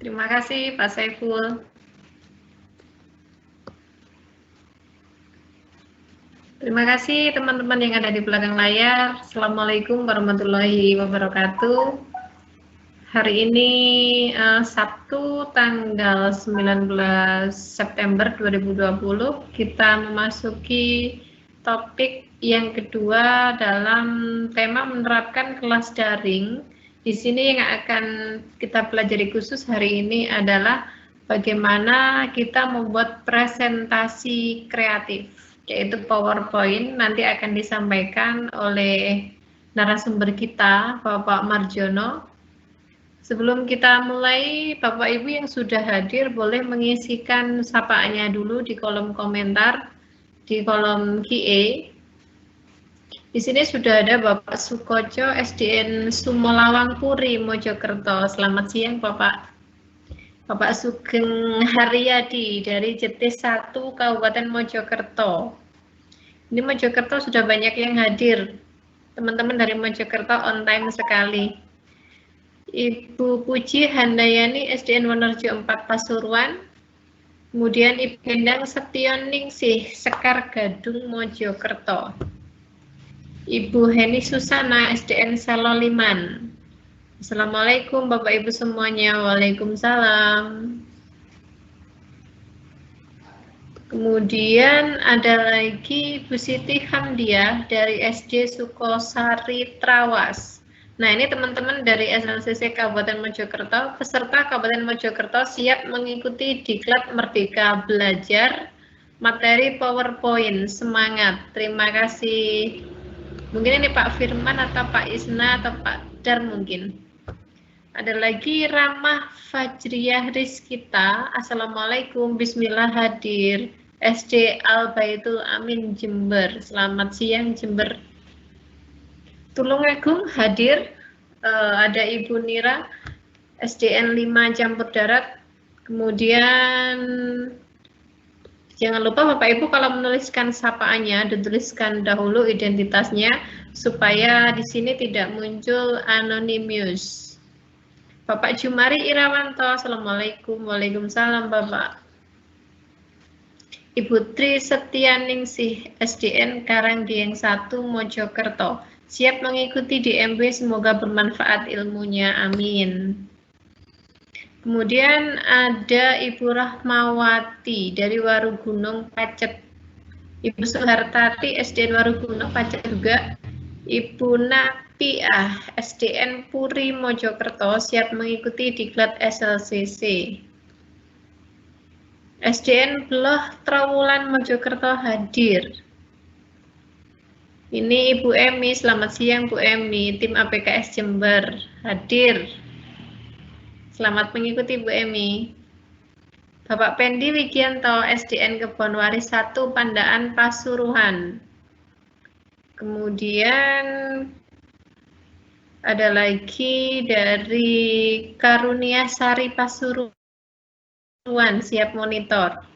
Terima kasih Pak Saiful. Terima kasih teman-teman yang ada di belakang layar. Assalamualaikum warahmatullahi wabarakatuh. Hari ini Sabtu tanggal 19 September 2020 kita memasuki topik yang kedua dalam tema menerapkan kelas daring. Di sini yang akan kita pelajari khusus hari ini adalah bagaimana kita membuat presentasi kreatif, yaitu PowerPoint. Nanti akan disampaikan oleh narasumber kita, Bapak Marjono. Sebelum kita mulai, Bapak Ibu yang sudah hadir boleh mengisikan sapaannya dulu di kolom komentar, di kolom QA. Di sini sudah ada Bapak Sukoco, SDN Sumolawang Puri, Mojokerto. Selamat siang Bapak. Bapak Sugeng Haryadi dari JT 1 Kabupaten Mojokerto. Ini Mojokerto sudah banyak yang hadir. Teman-teman dari Mojokerto on time sekali. Ibu Puji Handayani, SDN Wonorejo 4 Pasuruan. Kemudian Ibu Endang Setionningsih, Sekar Gadung, Mojokerto. Ibu Heni Susana, SDN Saloliman. Assalamualaikum Bapak Ibu semuanya. Waalaikumsalam. Kemudian ada lagi Bu Siti Hamdiah dari SD Sukosari Trawas. Nah, ini teman-teman dari SLCC Kabupaten Mojokerto, peserta Kabupaten Mojokerto siap mengikuti Diklat Merdeka Belajar materi PowerPoint. Semangat. Terima kasih. Mungkin ini Pak Firman atau Pak Isna atau Pak Dar mungkin. Ada lagi Ramah Fajriyah Rizkita. Assalamualaikum, bismillah hadir. SD Al Baitul Amin Jember. Selamat siang Jember. Tulungagung hadir. Ada Ibu Nira, SDN 5 Campur Darat. Kemudian jangan lupa Bapak Ibu kalau menuliskan sapaannya, dituliskan dahulu identitasnya supaya di sini tidak muncul anonymous. Bapak Jumari Irawanto, Assalamualaikum. Waalaikumsalam Bapak. Ibu Tri Setianingsih, SDN Karangdieng 1 Mojokerto. Siap mengikuti DMB, semoga bermanfaat ilmunya. Amin. Kemudian ada Ibu Rahmawati dari Warugunung Pacet. Ibu Suhartati, SDN Warugunung Pacet juga. Ibu Napiah, SDN Puri Mojokerto, siap mengikuti Diklat SLCC. SDN Beloh Trawulan Mojokerto hadir. Ini Ibu Emi, selamat siang Bu Emi, tim APKS Jember hadir. Selamat mengikuti Bu Emi. Bapak Pendi Wigianto, SDN Kebonwaris 1 Pandaan Pasuruan. Kemudian ada lagi dari Karunia Sari Pasuruan, siap monitor.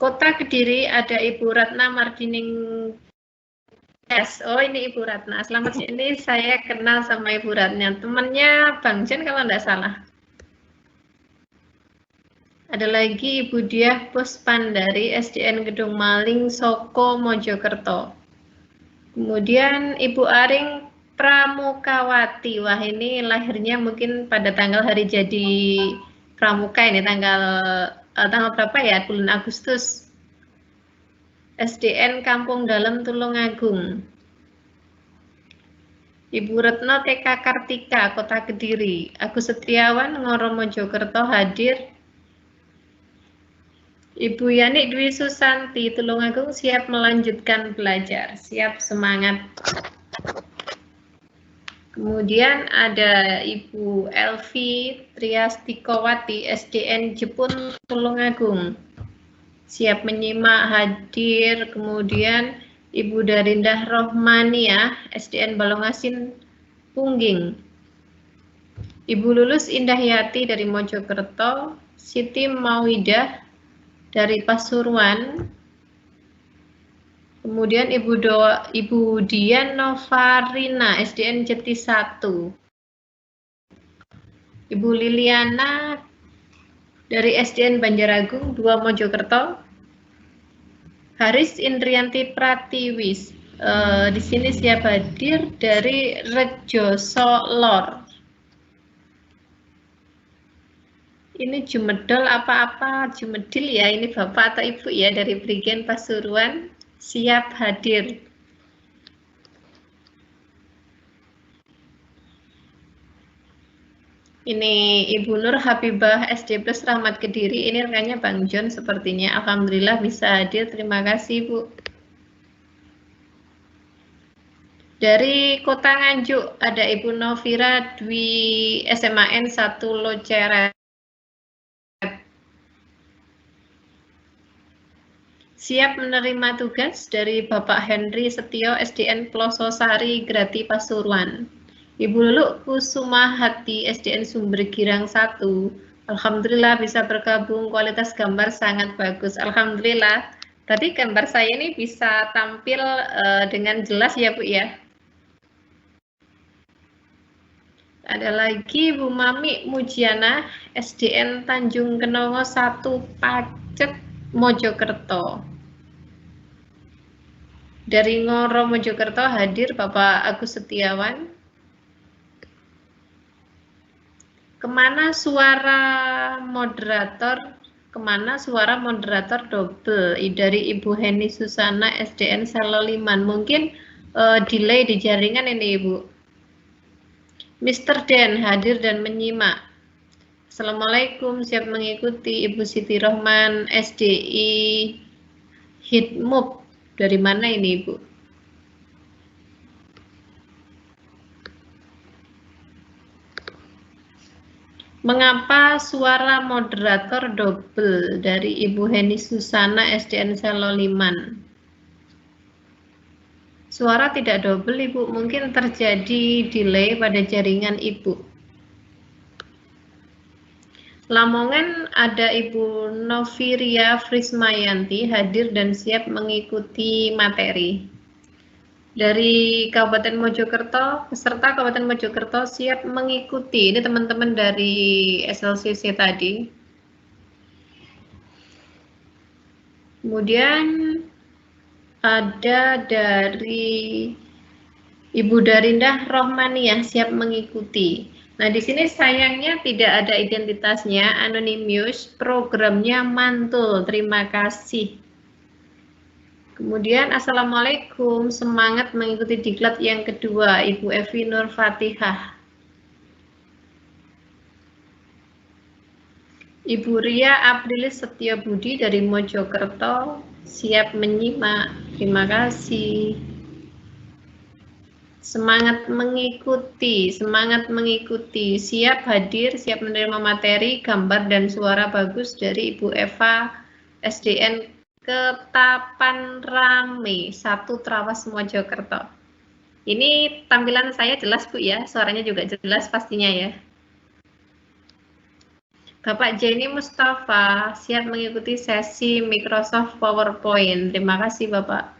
Kota Kediri ada Ibu Ratna Mardining. Oh ini Ibu Ratna, selamat siang. Ini saya kenal sama Ibu Ratna, temannya Bang Jen kalau enggak salah. Ada lagi Ibu Diah Puspandari, SDN Gedung Maling, Soko, Mojokerto. Kemudian Ibu Aring Pramukawati, wah ini lahirnya mungkin pada tanggal hari jadi Pramuka ini, tanggal berapa ya, bulan Agustus. SDN Kampung Dalam Tulungagung. Ibu Retno TK Kartika, Kota Kediri. Agus Setiawan, Ngoro Mojokerto hadir. Ibu Yani Dwi Susanti, Tulungagung, siap melanjutkan belajar. Siap, semangat. Kemudian ada Ibu Elvi Triastikowati, SDN Jepun, Tulungagung. Siap menyimak, hadir. Kemudian Ibu Darindah Rohmania, SDN Balongasin, Pungging. Ibu Lulus Indahyati dari Mojokerto. Siti Mawidah dari Pasuruan. Kemudian Ibu Dian Novarina, SDN Jeti 1. Ibu Liliana dari SDN Banjaragung 2 Mojokerto. Haris Indrianti Pratiwis. Di sini siap hadir dari Rejo Solor. Ini Jumedol apa-apa Jumedil ya, ini Bapak atau Ibu ya dari Prigen Pasuruan, siap hadir. Ini Ibu Nur Habibah SD Plus Rahmat Kediri, ini rekannya Bang John sepertinya. Alhamdulillah bisa hadir, terima kasih Bu. Dari Kota Nganjuk ada Ibu Novira Dwi SMAN 1 Loceret. Siap menerima tugas dari Bapak Henry Setio SDN Plososari Grati Pasuruan. Ibu Lulu Kusuma Hati SDN Sumber Girang 1. Alhamdulillah bisa bergabung, kualitas gambar sangat bagus. Alhamdulillah. Berarti gambar saya ini bisa tampil dengan jelas ya Bu ya. Ada lagi Bu Mami Mujiana SDN Tanjung Kenongo 1 Pacet Mojokerto. Dari Ngoro Mojokerto hadir Bapak Agus Setiawan. Kemana suara moderator double dari Ibu Heni Susana SDN Saloliman. Mungkin delay di jaringan ini Ibu. Mr. Den hadir dan menyimak. Assalamualaikum, siap mengikuti Ibu Siti Rohman SDI Hitmub. Dari mana ini Ibu? Mengapa suara moderator double dari Ibu Heni Susana SDN Saloliman? Suara tidak double Ibu, mungkin terjadi delay pada jaringan Ibu. Lamongan ada Ibu Noviria Frismayanti hadir dan siap mengikuti materi. Dari Kabupaten Mojokerto, peserta Kabupaten Mojokerto siap mengikuti. Ini teman-teman dari SLCC tadi. Kemudian ada dari Ibu Darindah Rohmaniah siap mengikuti. Nah, di sini sayangnya tidak ada identitasnya, anonymous, programnya mantul. Terima kasih. Kemudian Assalamualaikum, semangat mengikuti diklat yang kedua, Ibu Evi Nur Fatihah. Ibu Ria Aprilis Setiabudi dari Mojokerto, siap menyimak, terima kasih. Semangat mengikuti, siap hadir, siap menerima materi, gambar dan suara bagus dari Ibu Eva SDN Ketapan Rame 1 Trawas Mojokerto. Ini tampilan saya jelas Bu ya, suaranya juga jelas pastinya ya. Bapak Jenny Mustafa siap mengikuti sesi Microsoft PowerPoint. Terima kasih Bapak.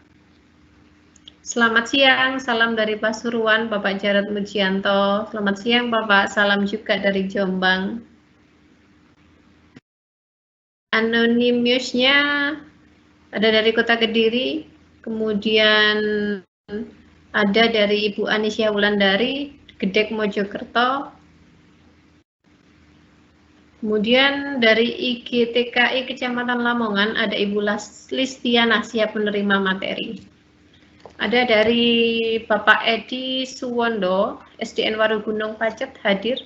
Selamat siang, salam dari Pasuruan Bapak Jarod Mujianto. Selamat siang Bapak, salam juga dari Jombang. Anonymous-nya ada dari Kota Kediri, kemudian ada dari Ibu Anisya Wulandari, Gedek Mojokerto, kemudian dari IGTKI Kecamatan Lamongan ada Ibu Listiana siap menerima materi. Ada dari Bapak Edi Suwondo, SDN Warugunung Pacet hadir.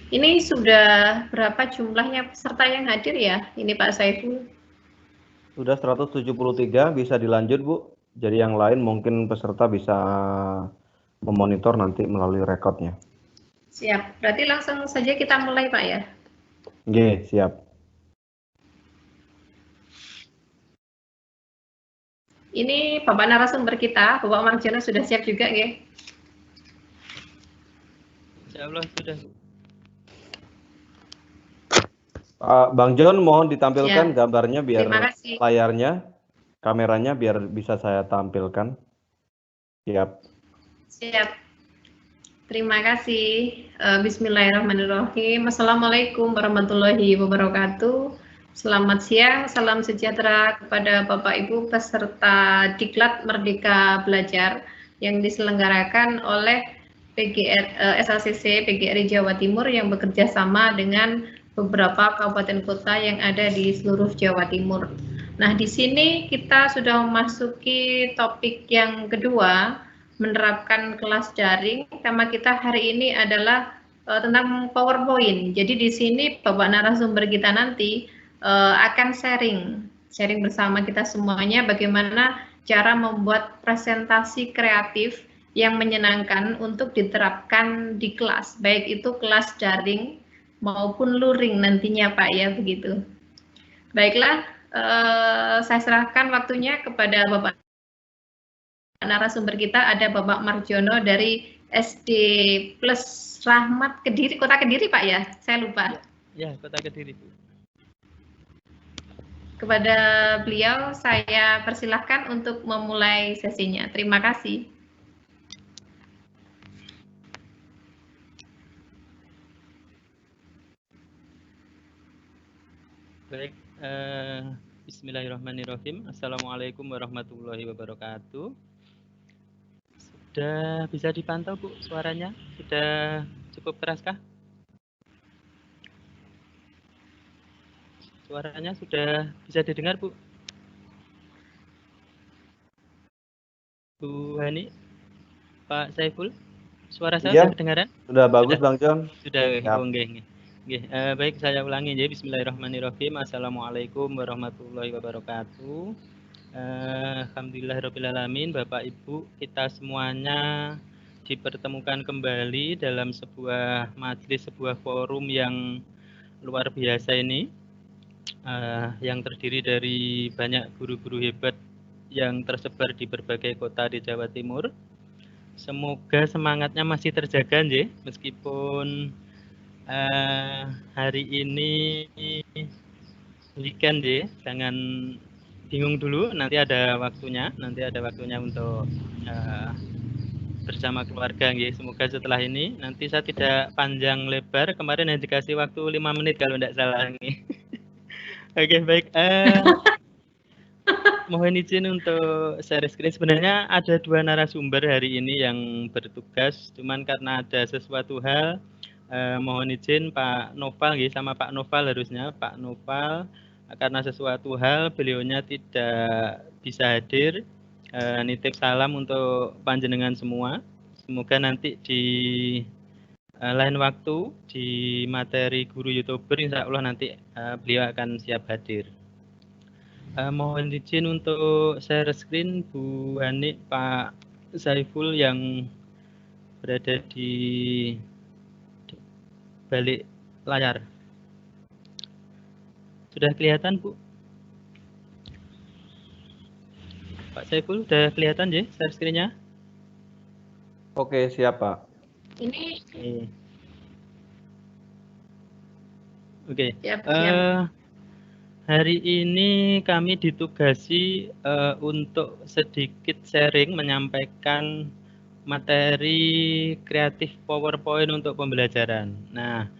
Ini sudah berapa jumlahnya peserta yang hadir ya? Ini Pak Saiful. Sudah 173, bisa dilanjut Bu. Jadi yang lain mungkin peserta bisa memonitor nanti melalui rekodnya. Siap, berarti langsung saja kita mulai Pak ya? Oke, siap. Ini Bapak narasumber kita, Bapak Marjono sudah siap juga ya? Insyaallah sudah. Bang John mohon ditampilkan gambarnya biar layarnya, kameranya biar bisa saya tampilkan. Siap. Siap. Terima kasih. Bismillahirrahmanirrahim. Assalamualaikum warahmatullahi wabarakatuh. Selamat siang, salam sejahtera kepada Bapak Ibu peserta Diklat Merdeka Belajar yang diselenggarakan oleh SACC PGRI Jawa Timur yang bekerja sama dengan beberapa kabupaten kota yang ada di seluruh Jawa Timur. Nah, di sini kita sudah memasuki topik yang kedua, menerapkan kelas daring. Tema kita hari ini adalah tentang PowerPoint. Jadi di sini Bapak narasumber kita nanti akan sharing bersama kita semuanya bagaimana cara membuat presentasi kreatif yang menyenangkan untuk diterapkan di kelas, baik itu kelas daring maupun luring nantinya Pak ya, begitu. Baiklah, saya serahkan waktunya kepada Bapak narasumber kita. Ada Bapak Marjono dari SD Plus Rahmat Kediri, Kota Kediri Pak ya? Saya lupa. Ya, Kota Kediri Bu. Kepada beliau saya persilahkan untuk memulai sesinya. Terima kasih. Baik, Bismillahirrahmanirrahim. Assalamualaikum warahmatullahi wabarakatuh. Sudah bisa dipantau Bu suaranya? Sudah cukup keraskah? Suaranya sudah bisa didengar Bu? Bu Hani, Pak Saiful, suara saya sudah kedengaran? Sudah bagus Bang John. Sudah, oke. Baik, saya ulangi ya. Bismillahirrahmanirrahim. Assalamualaikum warahmatullahi wabarakatuh. Alhamdulillahirrahmanirrahim. Bapak Ibu, kita semuanya dipertemukan kembali dalam sebuah majelis, sebuah forum yang luar biasa ini, yang terdiri dari banyak guru-guru hebat yang tersebar di berbagai kota di Jawa Timur. Semoga semangatnya masih terjaga, nggih, meskipun hari ini weekend ya, jangan bingung dulu, nanti ada waktunya untuk bersama keluarga ya. Semoga setelah ini nanti saya tidak panjang lebar, kemarin yang dikasih waktu 5 menit kalau tidak salah nih. Oke, baik. Mohon izin untuk share screen. Sebenarnya ada 2 narasumber hari ini yang bertugas, cuman karena ada sesuatu hal, mohon izin Pak Noval sama Pak Noval, harusnya Pak Noval karena sesuatu hal beliaunya tidak bisa hadir. Nitip salam untuk panjenengan semua. Semoga nanti di lain waktu di materi guru YouTuber insya Allah nanti beliau akan siap hadir. Mohon izin untuk share screen Bu Hani, Pak Saiful yang berada di balik layar. Sudah kelihatan Bu? Pak Saiful sudah kelihatan ya share screen-nya? Oke, siap Pak. Ini. Oke. Hari ini kami ditugasi untuk sedikit sharing menyampaikan materi kreatif PowerPoint untuk pembelajaran. Nah,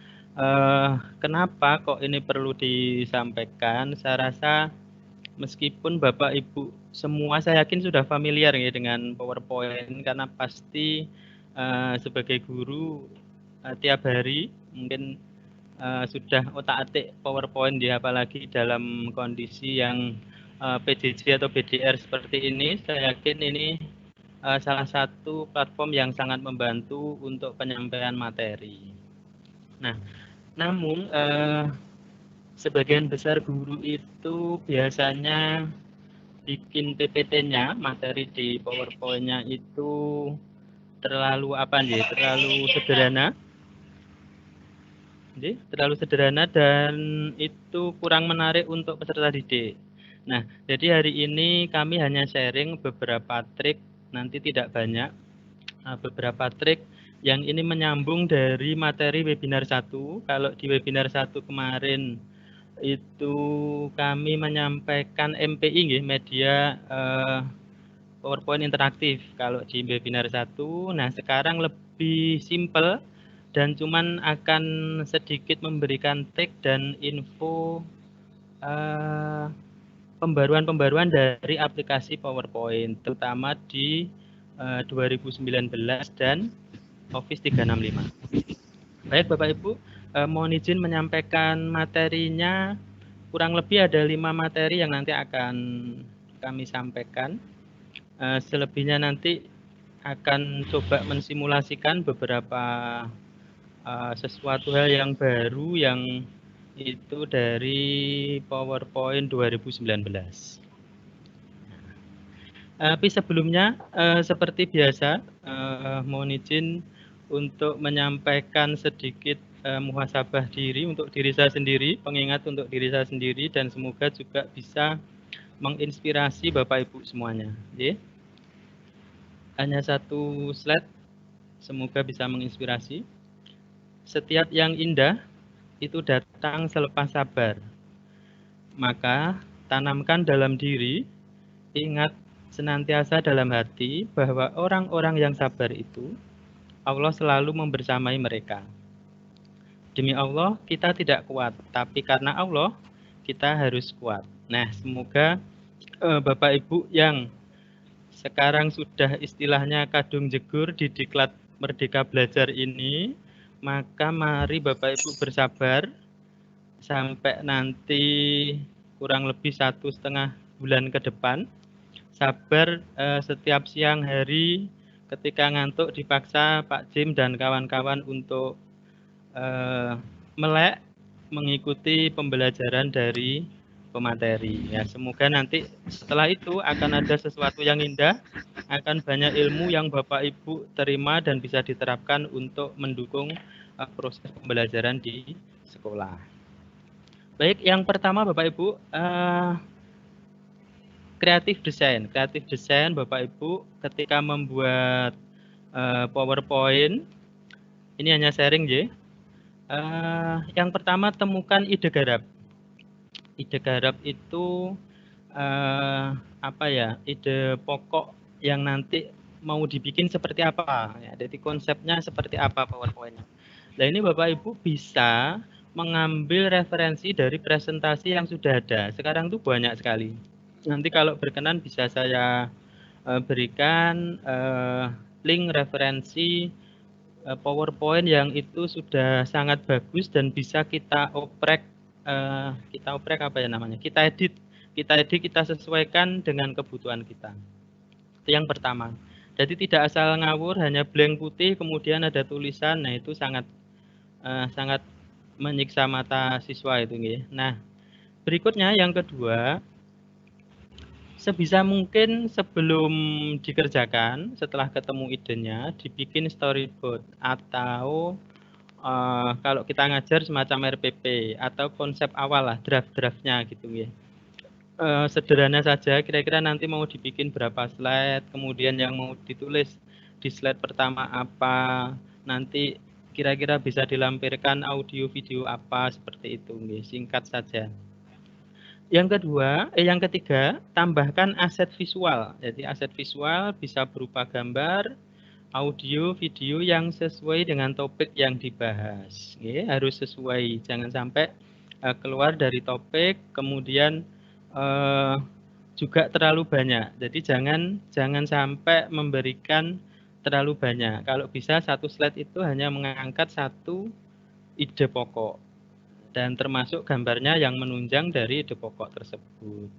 kenapa kok ini perlu disampaikan? Saya rasa meskipun Bapak Ibu semua saya yakin sudah familiar ya dengan PowerPoint, karena pasti sebagai guru tiap hari mungkin sudah otak-atik PowerPoint ya, apalagi dalam kondisi yang PJJ atau BDR seperti ini. Saya yakin ini salah satu platform yang sangat membantu untuk penyampaian materi. Nah, namun sebagian besar guru itu biasanya bikin PPT-nya, materi di PowerPoint-nya itu terlalu sederhana dan itu kurang menarik untuk peserta didik. Nah, jadi hari ini kami hanya sharing beberapa trik, nanti tidak banyak, beberapa trik yang ini menyambung dari materi webinar 1. Kalau di webinar 1 kemarin itu kami menyampaikan MPI, media PowerPoint interaktif kalau di webinar 1. Nah, sekarang lebih simpel dan cuman akan sedikit memberikan tag dan info pembaruan-pembaruan dari aplikasi PowerPoint, terutama di 2019 dan Office 365. Baik Bapak Ibu, mohon izin menyampaikan materinya. Kurang lebih ada 5 materi yang nanti akan kami sampaikan. Selebihnya nanti akan coba mensimulasikan beberapa sesuatu hal yang baru yang itu dari PowerPoint 2019. Tapi sebelumnya seperti biasa mohon izin untuk menyampaikan sedikit muhasabah diri untuk diri saya sendiri, pengingat untuk diri saya sendiri, dan semoga juga bisa menginspirasi Bapak Ibu semuanya. Hanya satu slide, semoga bisa menginspirasi. Setiap yang indah itu datang selepas sabar. Maka tanamkan dalam diri, ingat senantiasa dalam hati bahwa orang-orang yang sabar itu Allah selalu membersamai mereka. Demi Allah, kita tidak kuat, tapi karena Allah, kita harus kuat. Nah, semoga Bapak Ibu yang sekarang sudah istilahnya kadung jegur di Diklat Merdeka Belajar ini, maka mari Bapak Ibu bersabar sampai nanti kurang lebih 1,5 bulan ke depan. Sabar setiap siang hari ketika ngantuk dipaksa Pak Jim dan kawan-kawan untuk melek mengikuti pembelajaran dari pemateri. Ya, semoga nanti setelah itu akan ada sesuatu yang indah, akan banyak ilmu yang Bapak Ibu terima dan bisa diterapkan untuk mendukung proses pembelajaran di sekolah. Baik, yang pertama Bapak Ibu, kreatif desain. Kreatif desain Bapak Ibu ketika membuat PowerPoint, ini hanya sharing ya. Yang pertama temukan ide garap. Ide garap itu ide pokok yang nanti mau dibikin seperti apa. Ya, jadi konsepnya seperti apa PowerPoint-nya. Nah ini Bapak Ibu bisa mengambil referensi dari presentasi yang sudah ada. Sekarang tuh banyak sekali. Nanti kalau berkenan bisa saya berikan link referensi PowerPoint yang itu sudah sangat bagus dan bisa kita oprek kita edit, kita sesuaikan dengan kebutuhan kita. Itu yang pertama. Jadi tidak asal ngawur, hanya blank putih kemudian ada tulisan. Nah itu sangat menyiksa mata siswa itu. Nah berikutnya yang kedua, sebisa mungkin sebelum dikerjakan, setelah ketemu idenya, dibikin storyboard atau kalau kita ngajar semacam RPP atau konsep awal lah, draft-draftnya gitu ya. Sederhana saja, kira-kira nanti mau dibikin berapa slide, kemudian yang mau ditulis di slide pertama apa, nanti kira-kira bisa dilampirkan audio video apa, seperti itu, singkat saja. Yang ketiga, tambahkan aset visual. Jadi aset visual bisa berupa gambar, audio, video yang sesuai dengan topik yang dibahas. Harus sesuai, jangan sampai keluar dari topik, kemudian juga terlalu banyak. Jadi jangan sampai memberikan terlalu banyak. Kalau bisa satu slide itu hanya mengangkat satu ide pokok. Dan termasuk gambarnya yang menunjang dari ide pokok tersebut.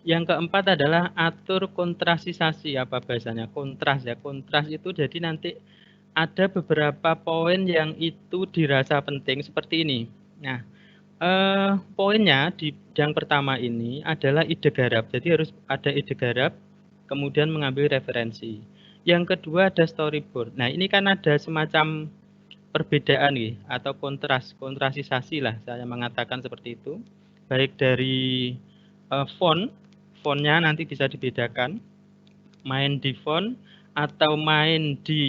Yang keempat adalah atur kontrasisasi. Apa bahasanya? Kontras ya. Kontras itu jadi nanti ada beberapa poin yang itu dirasa penting seperti ini. Nah, poinnya di yang pertama ini adalah ide garap. Jadi harus ada ide garap, kemudian mengambil referensi. Yang kedua ada storyboard. Nah, ini kan ada semacam perbedaan atau kontrasisasi lah, saya mengatakan seperti itu. Baik dari fontnya nanti bisa dibedakan, main di font atau main di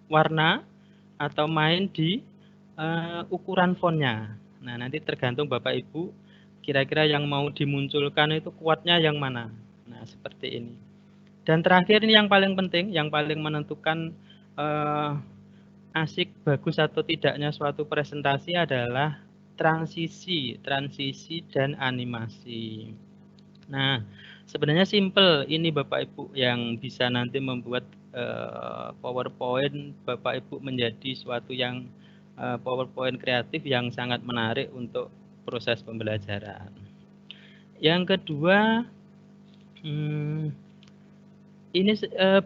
warna atau main di ukuran fontnya. Nah nanti tergantung Bapak Ibu kira-kira yang mau dimunculkan itu kuatnya yang mana. Nah seperti ini. Dan terakhir ini yang paling penting, yang paling menentukan asik, bagus atau tidaknya suatu presentasi adalah transisi dan animasi. Nah, sebenarnya simple ini Bapak Ibu yang bisa nanti membuat PowerPoint Bapak Ibu menjadi suatu yang PowerPoint kreatif yang sangat menarik untuk proses pembelajaran. Yang kedua, ini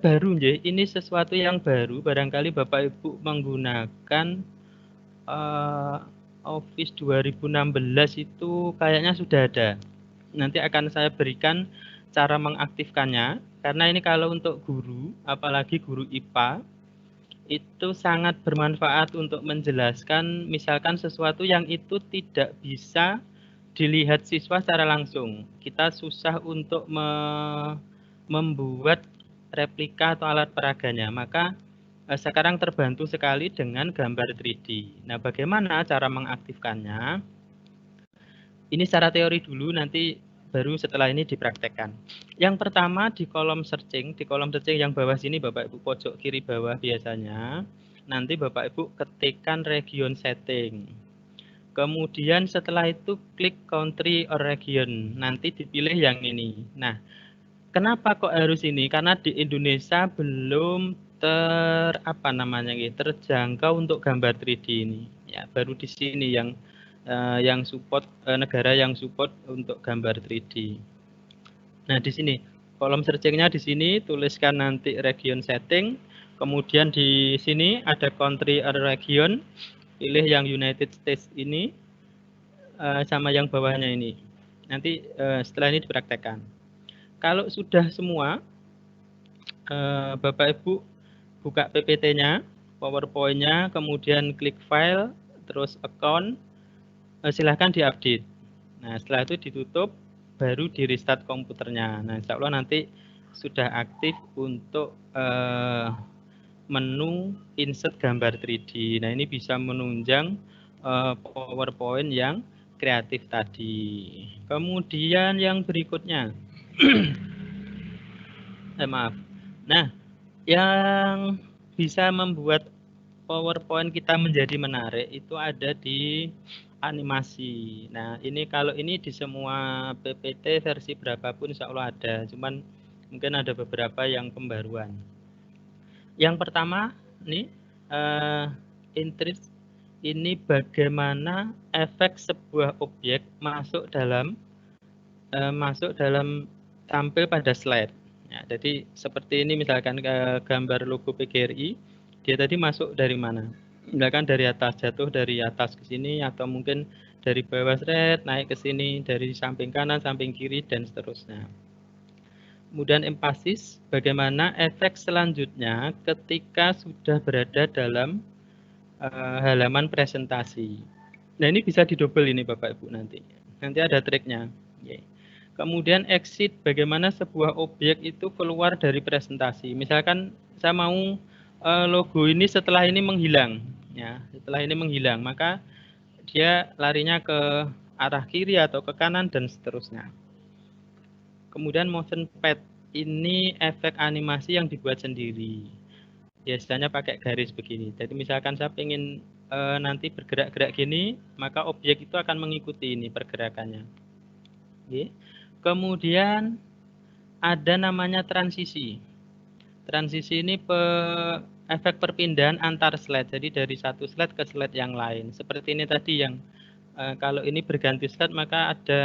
baru ya, ini sesuatu yang baru. Barangkali Bapak Ibu menggunakan Office 2016 itu kayaknya sudah ada. Nanti akan saya berikan cara mengaktifkannya. Karena ini kalau untuk guru, apalagi guru IPA, itu sangat bermanfaat untuk menjelaskan misalkan sesuatu yang itu tidak bisa dilihat siswa secara langsung. Kita susah untuk membuat replika atau alat peraganya, maka sekarang terbantu sekali dengan gambar 3D. Nah, bagaimana cara mengaktifkannya? Ini secara teori dulu, nanti baru setelah ini dipraktekkan. Yang pertama di kolom searching yang bawah sini Bapak Ibu pojok kiri bawah biasanya, nanti Bapak Ibu ketikkan region setting. Kemudian setelah itu klik country or region, nanti dipilih yang ini. Nah, kenapa kok harus ini? Karena di Indonesia belum terjangkau untuk gambar 3D ini. Ya, baru di sini yang support negara yang support untuk gambar 3D. Nah, di sini kolom searching-nya di sini tuliskan nanti region setting, kemudian di sini ada country or region, pilih yang United States ini sama yang bawahnya ini. Nanti setelah ini dipraktekkan. Kalau sudah semua, Bapak Ibu buka PPT-nya, PowerPoint-nya, kemudian klik file, terus account, silahkan diupdate. Nah, setelah itu ditutup, baru di restart komputernya. Nah, insya Allah nanti sudah aktif untuk menu insert gambar 3D. Nah, ini bisa menunjang PowerPoint yang kreatif tadi. Kemudian yang berikutnya, maaf. Nah, yang bisa membuat PowerPoint kita menjadi menarik itu ada di animasi. Nah, ini kalau ini di semua PPT versi berapapun insya Allah ada, cuman mungkin ada beberapa yang pembaruan. Yang pertama, nih interest ini bagaimana efek sebuah objek masuk dalam tampil pada slide. Ya, jadi seperti ini misalkan gambar logo PGRI, dia tadi masuk dari mana? Misalkan dari atas, jatuh dari atas ke sini, atau mungkin dari bawah seret naik ke sini, dari samping kanan, samping kiri, dan seterusnya. Kemudian empasis, bagaimana efek selanjutnya ketika sudah berada dalam halaman presentasi. Nah, ini bisa didouble ini Bapak Ibu nanti. Nanti ada triknya. Kemudian exit, bagaimana sebuah objek itu keluar dari presentasi. Misalkan saya mau logo ini setelah ini menghilang, ya, setelah ini menghilang, maka dia larinya ke arah kiri atau ke kanan dan seterusnya. Kemudian motion pad, ini efek animasi yang dibuat sendiri. Biasanya pakai garis begini. Jadi misalkan saya ingin nanti bergerak-gerak gini, maka objek itu akan mengikuti ini pergerakannya. Oke. Kemudian ada namanya transisi. Transisi ini efek perpindahan antar slide. Jadi dari satu slide ke slide yang lain. Seperti ini tadi yang kalau ini berganti slide maka ada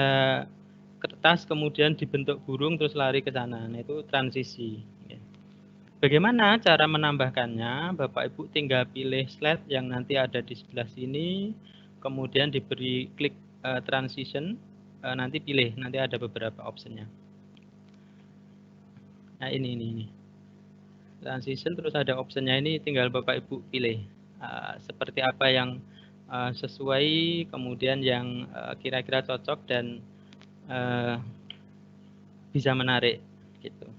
kertas kemudian dibentuk burung terus lari ke sana. Nah, itu transisi. Bagaimana cara menambahkannya? Bapak Ibu tinggal pilih slide yang nanti ada di sebelah sini, kemudian diberi klik transition, nanti pilih, nanti ada beberapa optionnya. Nah, ini transition, terus ada optionnya ini, tinggal Bapak Ibu pilih seperti apa yang sesuai, kemudian yang kira-kira cocok dan bisa menarik, gitu.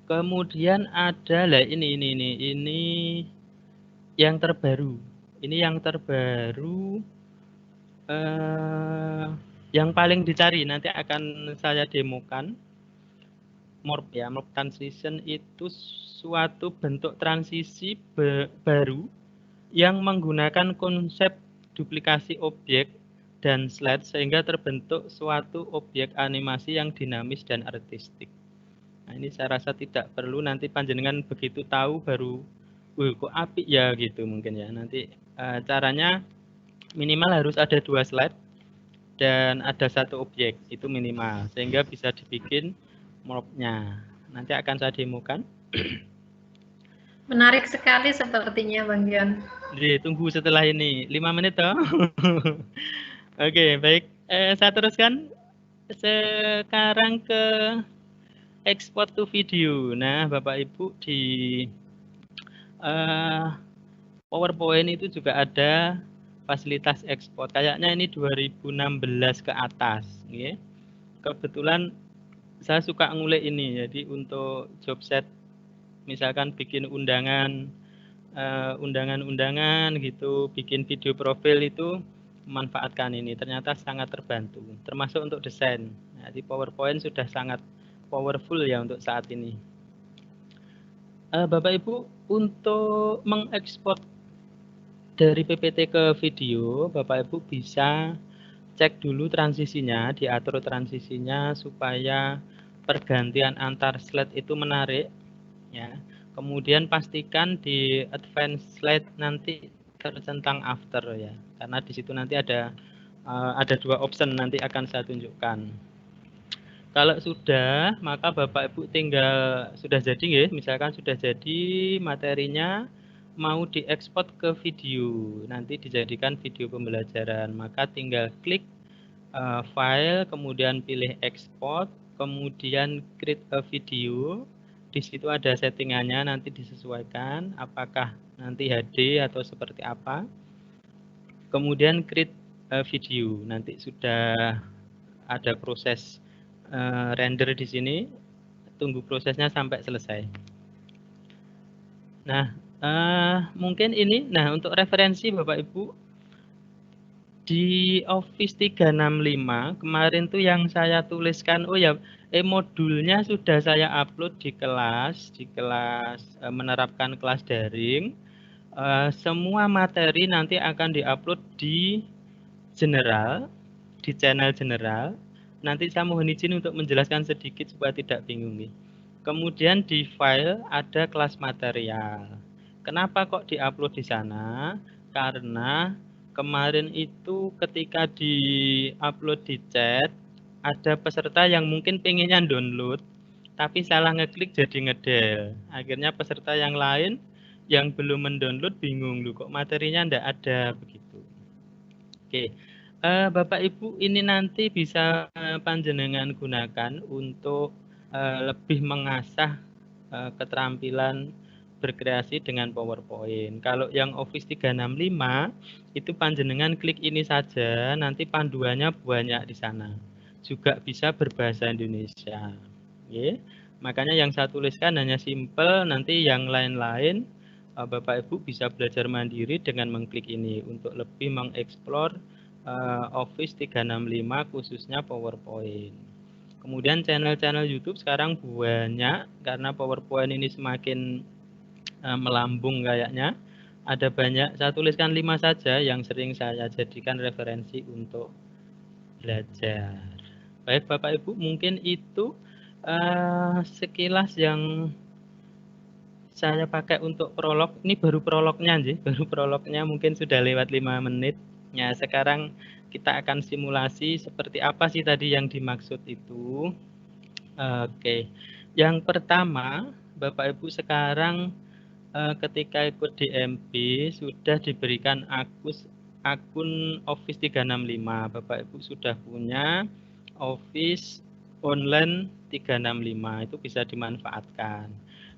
Kemudian ada ini yang terbaru. Ini yang terbaru yang paling dicari, nanti akan saya demokan. morph ya. Morph transition itu suatu bentuk transisi baru yang menggunakan konsep duplikasi objek dan slide sehingga terbentuk suatu objek animasi yang dinamis dan artistik. Nah, ini saya rasa tidak perlu nanti panjenengan begitu tahu baru, kok apik ya gitu mungkin ya. Nanti caranya minimal harus ada 2 slide dan ada 1 objek, itu minimal sehingga bisa dibikin morph-nya. Nanti akan saya demokan. Menarik sekali sepertinya Bang John. Jadi tunggu setelah ini 5 menit toh. Oke, baik. Saya teruskan sekarang ke export to video. Nah, Bapak Ibu di PowerPoint itu juga ada fasilitas ekspor. Kayaknya ini 2016 ke atas. Ya. Kebetulan saya suka ngulik ini. Jadi untuk job set, misalkan bikin undangan gitu, bikin video profil itu memanfaatkan ini. Ternyata sangat terbantu. Termasuk untuk desain. Jadi PowerPoint sudah sangat powerful ya untuk saat ini. Bapak Ibu, untuk mengekspor dari PPT ke video, Bapak Ibu bisa cek dulu transisinya, diatur transisinya supaya pergantian antar slide itu menarik ya. Kemudian pastikan di advance slide nanti tercentang after ya. Karena di situ nanti ada 2 option nanti akan saya tunjukkan. Kalau sudah, maka Bapak Ibu tinggal sudah jadi ya, misalkan sudah jadi materinya mau diekspor ke video, nanti dijadikan video pembelajaran, maka tinggal klik file, kemudian pilih export, kemudian create a video. Di situ ada settingannya, nanti disesuaikan apakah nanti HD atau seperti apa. Kemudian create a video, nanti sudah ada proses render di sini, tunggu prosesnya sampai selesai. Nah, mungkin ini, nah untuk referensi Bapak Ibu, di Office 365 kemarin tuh yang saya tuliskan, oh ya, modulnya sudah saya upload di kelas menerapkan kelas daring. Semua materi nanti akan diupload di general, di channel general. Nanti saya mohon izin untuk menjelaskan sedikit supaya tidak bingung nih. Kemudian di file ada kelas material. Kenapa kok diupload di sana? Karena kemarin itu ketika di-upload di chat, ada peserta yang mungkin pengennya download, tapi salah ngeklik jadi ngedel. Akhirnya peserta yang lain yang belum mendownload bingung, loh kok materinya ndak ada begitu. Oke. Bapak Ibu, ini nanti bisa panjenengan gunakan untuk lebih mengasah keterampilan berkreasi dengan PowerPoint. Kalau yang Office 365 itu panjenengan klik ini saja, nanti panduannya banyak di sana. Juga bisa berbahasa Indonesia. Oke. Makanya yang saya tuliskan hanya simple, nanti yang lain-lain Bapak Ibu bisa belajar mandiri dengan mengklik ini untuk lebih mengeksplor Office 365 khususnya PowerPoint. Kemudian channel-channel YouTube sekarang banyak karena PowerPoint ini semakin melambung kayaknya. Ada banyak, saya tuliskan 5 saja yang sering saya jadikan referensi untuk belajar. Baik Bapak Ibu, mungkin itu sekilas yang saya pakai untuk prolog. Ini baru prolognya sih, baru prolognya mungkin sudah lewat 5 menit. Ya, sekarang kita akan simulasi seperti apa sih tadi yang dimaksud itu. Oke. Yang pertama, Bapak Ibu sekarang ketika ikut DMP sudah diberikan akun Office 365. Bapak Ibu sudah punya Office Online 365, itu bisa dimanfaatkan.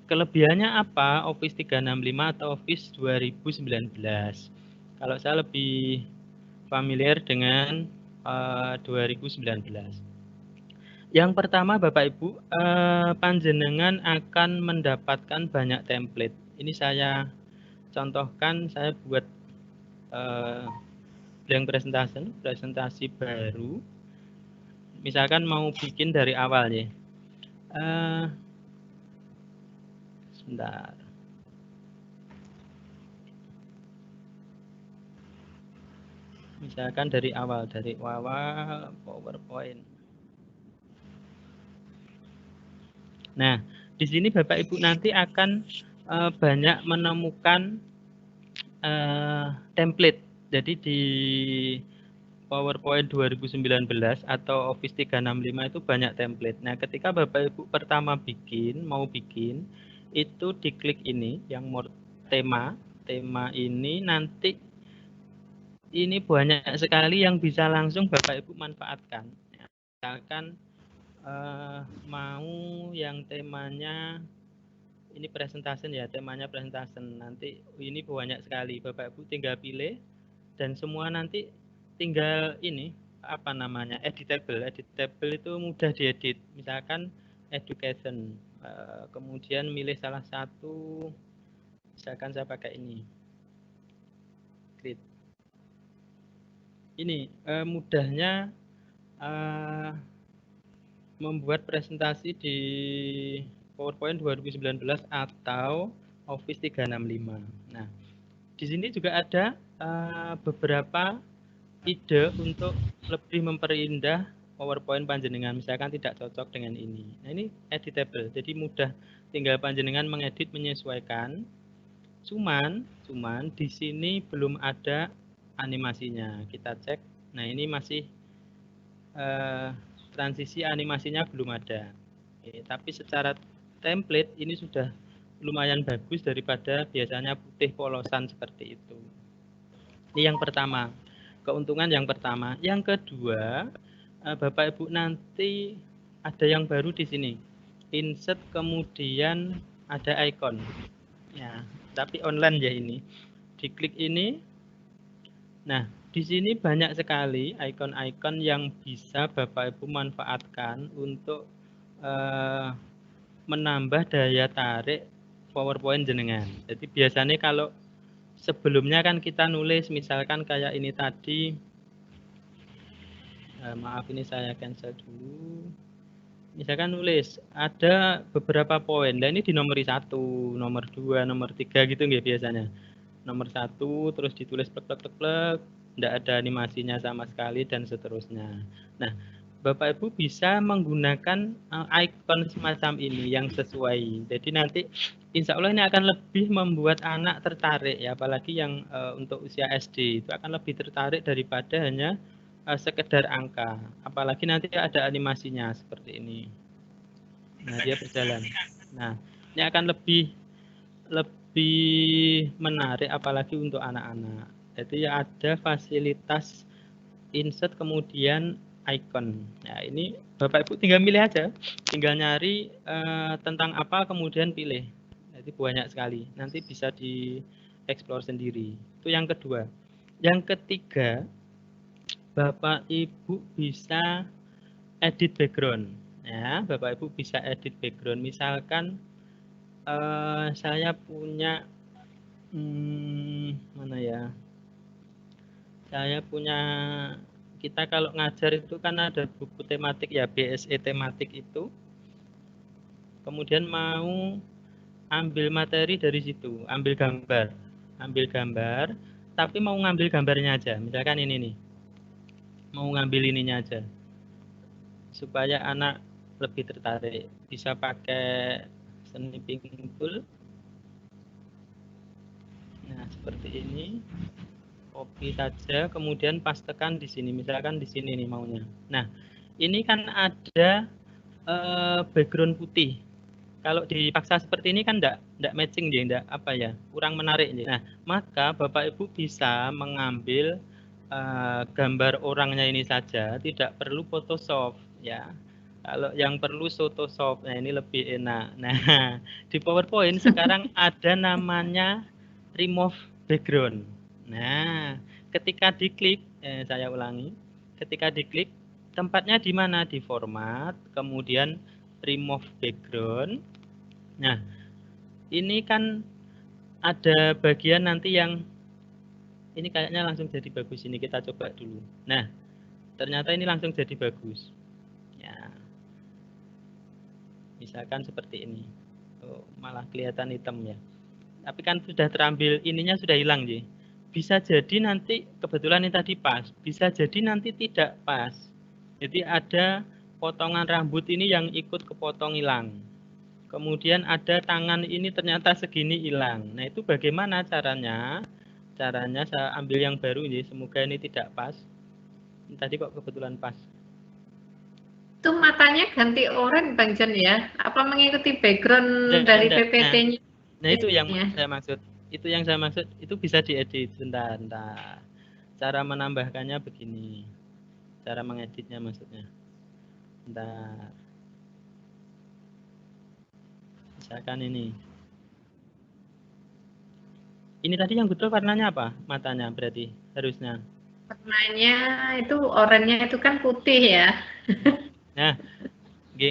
Kelebihannya apa Office 365 atau Office 2019? Kalau saya lebih familiar dengan 2019. Yang pertama Bapak Ibu, panjenengan akan mendapatkan banyak template. Ini saya contohkan, saya buat blank presentasi baru. Misalkan mau bikin dari awal ya. Sebentar. Misalkan dari awal PowerPoint. Nah, di sini Bapak Ibu nanti akan banyak menemukan template. Jadi di PowerPoint 2019 atau Office 365 itu banyak template. Nah, ketika Bapak Ibu pertama mau bikin, itu diklik ini yang more tema ini, nanti ini banyak sekali yang bisa langsung Bapak Ibu manfaatkan. Misalkan mau yang temanya ini presentation ya, temanya presentation. Nanti ini banyak sekali. Bapak Ibu tinggal pilih dan semua nanti tinggal ini apa namanya? Editable. Editable itu mudah diedit. Misalkan education. Kemudian milih salah satu, misalkan saya pakai ini. Grid. Ini mudahnya membuat presentasi di PowerPoint 2019 atau Office 365. Nah, di sini juga ada beberapa ide untuk lebih memperindah PowerPoint panjenengan, misalkan tidak cocok dengan ini. Nah, ini editable, jadi mudah, tinggal panjenengan mengedit, menyesuaikan. Cuman di sini belum ada animasinya. Kita cek. Nah, ini masih transisi animasinya belum ada. Tapi secara template ini sudah lumayan bagus daripada biasanya putih polosan seperti itu. Ini yang pertama, keuntungan yang pertama. Yang kedua, Bapak Ibu nanti ada yang baru di sini. Insert kemudian ada icon. Ya, tapi online ya ini. Diklik ini. Nah, di sini banyak sekali icon-icon yang bisa Bapak Ibu manfaatkan untuk menambah daya tarik PowerPoint jenengan. Jadi biasanya kalau sebelumnya kan kita nulis misalkan kayak ini tadi, maaf ini saya cancel dulu. Misalkan nulis ada beberapa poin, nah ini di nomor 1, nomor 2, nomor 3 gitu nggak biasanya. Nomor 1 terus ditulis plek, tidak ada animasinya sama sekali dan seterusnya. Nah, Bapak Ibu bisa menggunakan icon semacam ini yang sesuai. Jadi nanti insya Allah ini akan lebih membuat anak tertarik ya, apalagi yang untuk usia SD itu akan lebih tertarik daripada hanya sekedar angka. Apalagi nanti ada animasinya seperti ini. Nah, dia berjalan. Nah, ini akan lebih menarik apalagi untuk anak-anak. Jadi ada fasilitas insert kemudian icon. Nah, ini Bapak Ibu tinggal milih aja, tinggal nyari tentang apa kemudian pilih. Jadi banyak sekali. Nanti bisa dieksplor sendiri. Itu yang kedua. Yang ketiga, Bapak Ibu bisa edit background. Ya, Bapak Ibu bisa edit background. Misalkan saya punya mana ya? Saya punya, kita kalau ngajar itu kan ada buku tematik ya, BSE tematik itu. Kemudian mau ambil materi dari situ, ambil gambar, tapi mau ngambil gambarnya aja. Misalkan ini nih, mau ngambil ininya aja, supaya anak lebih tertarik. Bisa pakai snipping tool. Nah, seperti ini. Copy saja, kemudian pastekan di sini. Misalkan di sini nih maunya. Nah, ini kan ada background putih. Kalau dipaksa seperti ini kan enggak matching ya, enggak apa ya, kurang menarik ya. Nah, maka Bapak Ibu bisa mengambil gambar orangnya ini saja, tidak perlu Photoshop ya. Kalau yang perlu Photoshop, nah ini lebih enak. Nah, di PowerPoint sekarang ada namanya remove background. Nah, ketika diklik, saya ulangi, ketika diklik, tempatnya di mana? Di format, kemudian remove background. Nah, ini kan ada bagian nanti yang ini kayaknya langsung jadi bagus. Ini kita coba dulu. Nah, ternyata ini langsung jadi bagus. Ya. Misalkan seperti ini. Oh, malah kelihatan hitam ya. Tapi kan sudah terambil, ininya sudah hilang Ji. Bisa jadi nanti kebetulan ini tadi pas, bisa jadi nanti tidak pas. Jadi ada potongan rambut ini yang ikut kepotong hilang. Kemudian ada tangan ini ternyata segini hilang. Nah itu bagaimana caranya? Caranya saya ambil yang baru ini, semoga ini tidak pas. Ini tadi kok kebetulan pas. Itu matanya ganti oranye Bang John ya? Apa mengikuti background dari PPT-nya? Nah itu yang saya maksud. Itu yang saya maksud. Itu bisa diedit. Bentar. Cara menambahkannya begini. Cara mengeditnya maksudnya. Bentar. Misalkan ini. Ini tadi yang betul warnanya apa? Matanya berarti harusnya. Warnanya itu oranye itu kan putih ya. Nah, G.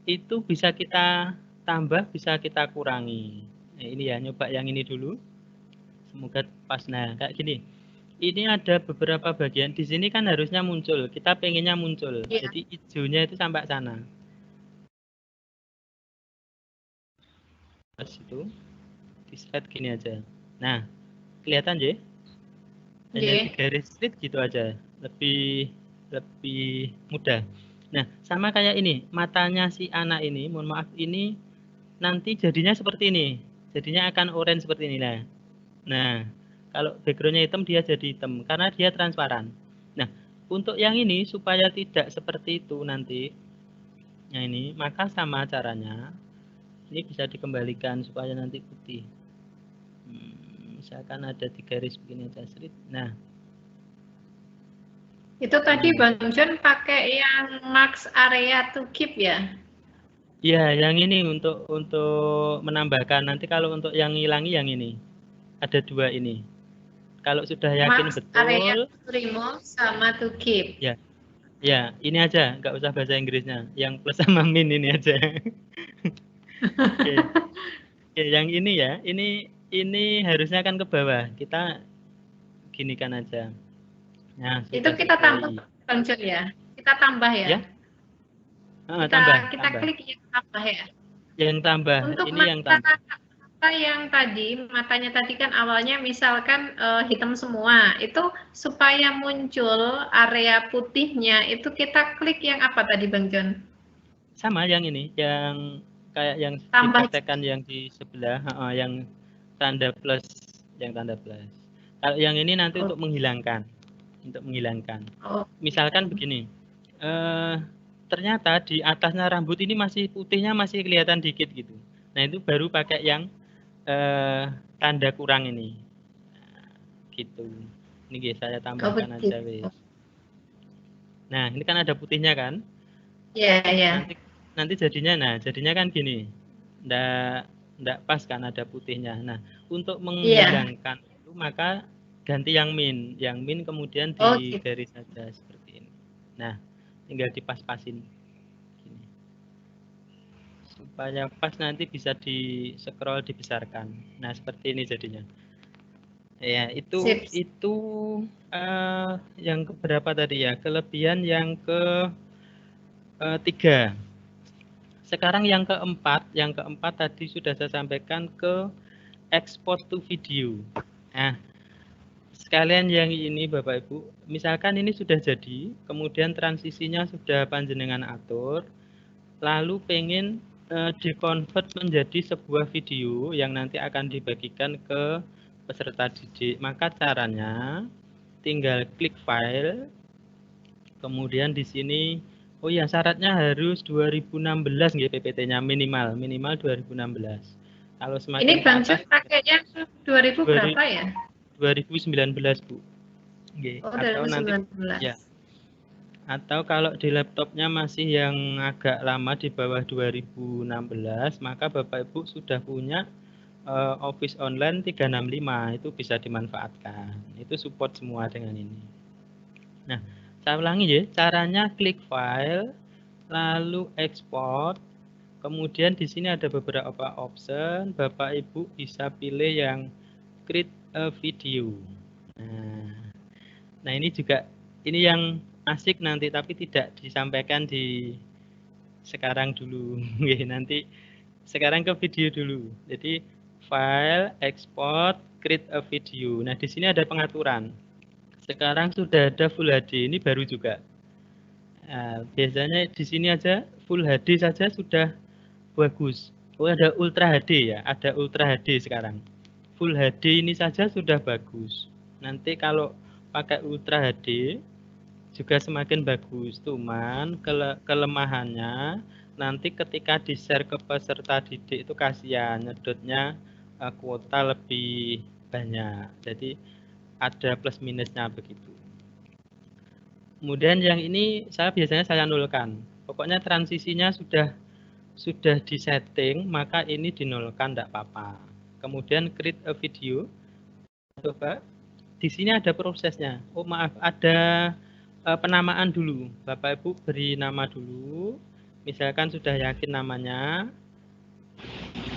Itu bisa kita tambah, bisa kita kurangi. Nah, ini ya, nyoba yang ini dulu. Semoga pas. Nah, kayak gini. Ini ada beberapa bagian. Di sini kan harusnya muncul. Kita pengennya muncul. Ya. Jadi hijaunya itu sampai sana. Pas itu. Di slide gini aja. Nah, kelihatan ya? Hanya garis split gitu aja. Lebih mudah. Nah, sama kayak ini, matanya si anak ini, mohon maaf, ini nanti jadinya seperti ini. Jadinya akan orange seperti ini. Nah, kalau backgroundnya hitam, dia jadi hitam, karena dia transparan. Nah, untuk yang ini, supaya tidak seperti itu nanti, nah ini, maka sama caranya, ini bisa dikembalikan supaya nanti putih. Misalkan ada 3 garis begini aja, slit. Nah, itu tadi Bang John pakai yang max area to keep ya? Iya, yang ini untuk menambahkan. Nanti kalau untuk yang ngilangi yang ini. Ada 2 ini. Kalau sudah yakin max betul. Area to remove sama to keep. Ya. Ya, ini aja, nggak usah bahasa Inggrisnya. Yang plus sama min ini aja. Oke. Oke, yang ini ya. Ini harusnya kan ke bawah. Kita ginikan aja. Nah, itu kita tambah Bang John ya? Kita tambah ya? Kita klik yang tambah ya. Yang tambah. Untuk ini yang tambah. Yang tadi matanya tadi kan awalnya misalkan hitam semua. Itu supaya muncul area putihnya itu kita klik yang apa tadi Bang John? Sama yang ini, yang kayak yang dipraktekkan yang di sebelah, yang tanda plus, Kalau yang ini nanti untuk menghilangkan. Misalkan begini. Ternyata di atasnya rambut ini putihnya masih kelihatan dikit gitu. Nah, itu baru pakai yang tanda kurang ini. Gitu. Ini guys, saya tambahkan aja wes. Nah, ini kan ada putihnya kan? Iya. Nanti jadinya kan gini. Nggak pas kan ada putihnya. Nah, untuk menghilangkan itu maka ganti yang min. Yang min kemudian di garis saja seperti ini. Nah, tinggal dipas-pasin gini. Supaya pas nanti bisa di scroll dibesarkan. Nah, seperti ini jadinya. Ya, itu yang keberapa tadi ya? Kelebihan yang ke-3. Sekarang yang keempat tadi sudah saya sampaikan ke export to video. Nah, sekalian yang ini Bapak Ibu, misalkan ini sudah jadi, kemudian transisinya sudah panjenengan atur, lalu pengen dikonvert menjadi sebuah video yang nanti akan dibagikan ke peserta didik. Maka caranya tinggal klik file, kemudian di sini syaratnya harus 2016 nggih PPT-nya minimal 2016. Kalau semakin ini Bang John pakainya 2000 berapa ya? 2019, Bu. Nggih. Atau 2019. nanti ya. Atau kalau di laptopnya masih yang agak lama di bawah 2016, maka Bapak Ibu sudah punya Office Online 365, itu bisa dimanfaatkan. Itu support semua dengan ini. Nah, saya ulangi ya, caranya klik file, lalu export, kemudian di sini ada beberapa option, Bapak Ibu bisa pilih yang create a video. Nah ini juga, ini yang asik nanti, tapi tidak disampaikan di sekarang dulu. Nanti sekarang ke video dulu. Jadi file, export, create a video. Nah, di sini ada pengaturan. Sekarang sudah ada Full HD, ini baru juga. Nah, biasanya di sini aja Full HD saja sudah bagus. Oh, ada Ultra HD ya, ada Ultra HD sekarang. Full HD ini saja sudah bagus. Nanti kalau pakai Ultra HD juga semakin bagus. Cuman kelemahannya nanti ketika di-share ke peserta didik itu kasihan, nyedotnya kuota lebih banyak. Jadi ada plus minusnya begitu. Kemudian yang ini biasanya saya nolkan. Pokoknya transisinya sudah disetting, maka ini dinolkan, tidak apa-apa. Kemudian create a video, coba. Di sini ada prosesnya. Oh maaf, ada penamaan dulu. Bapak Ibu beri nama dulu. Misalkan sudah yakin namanya.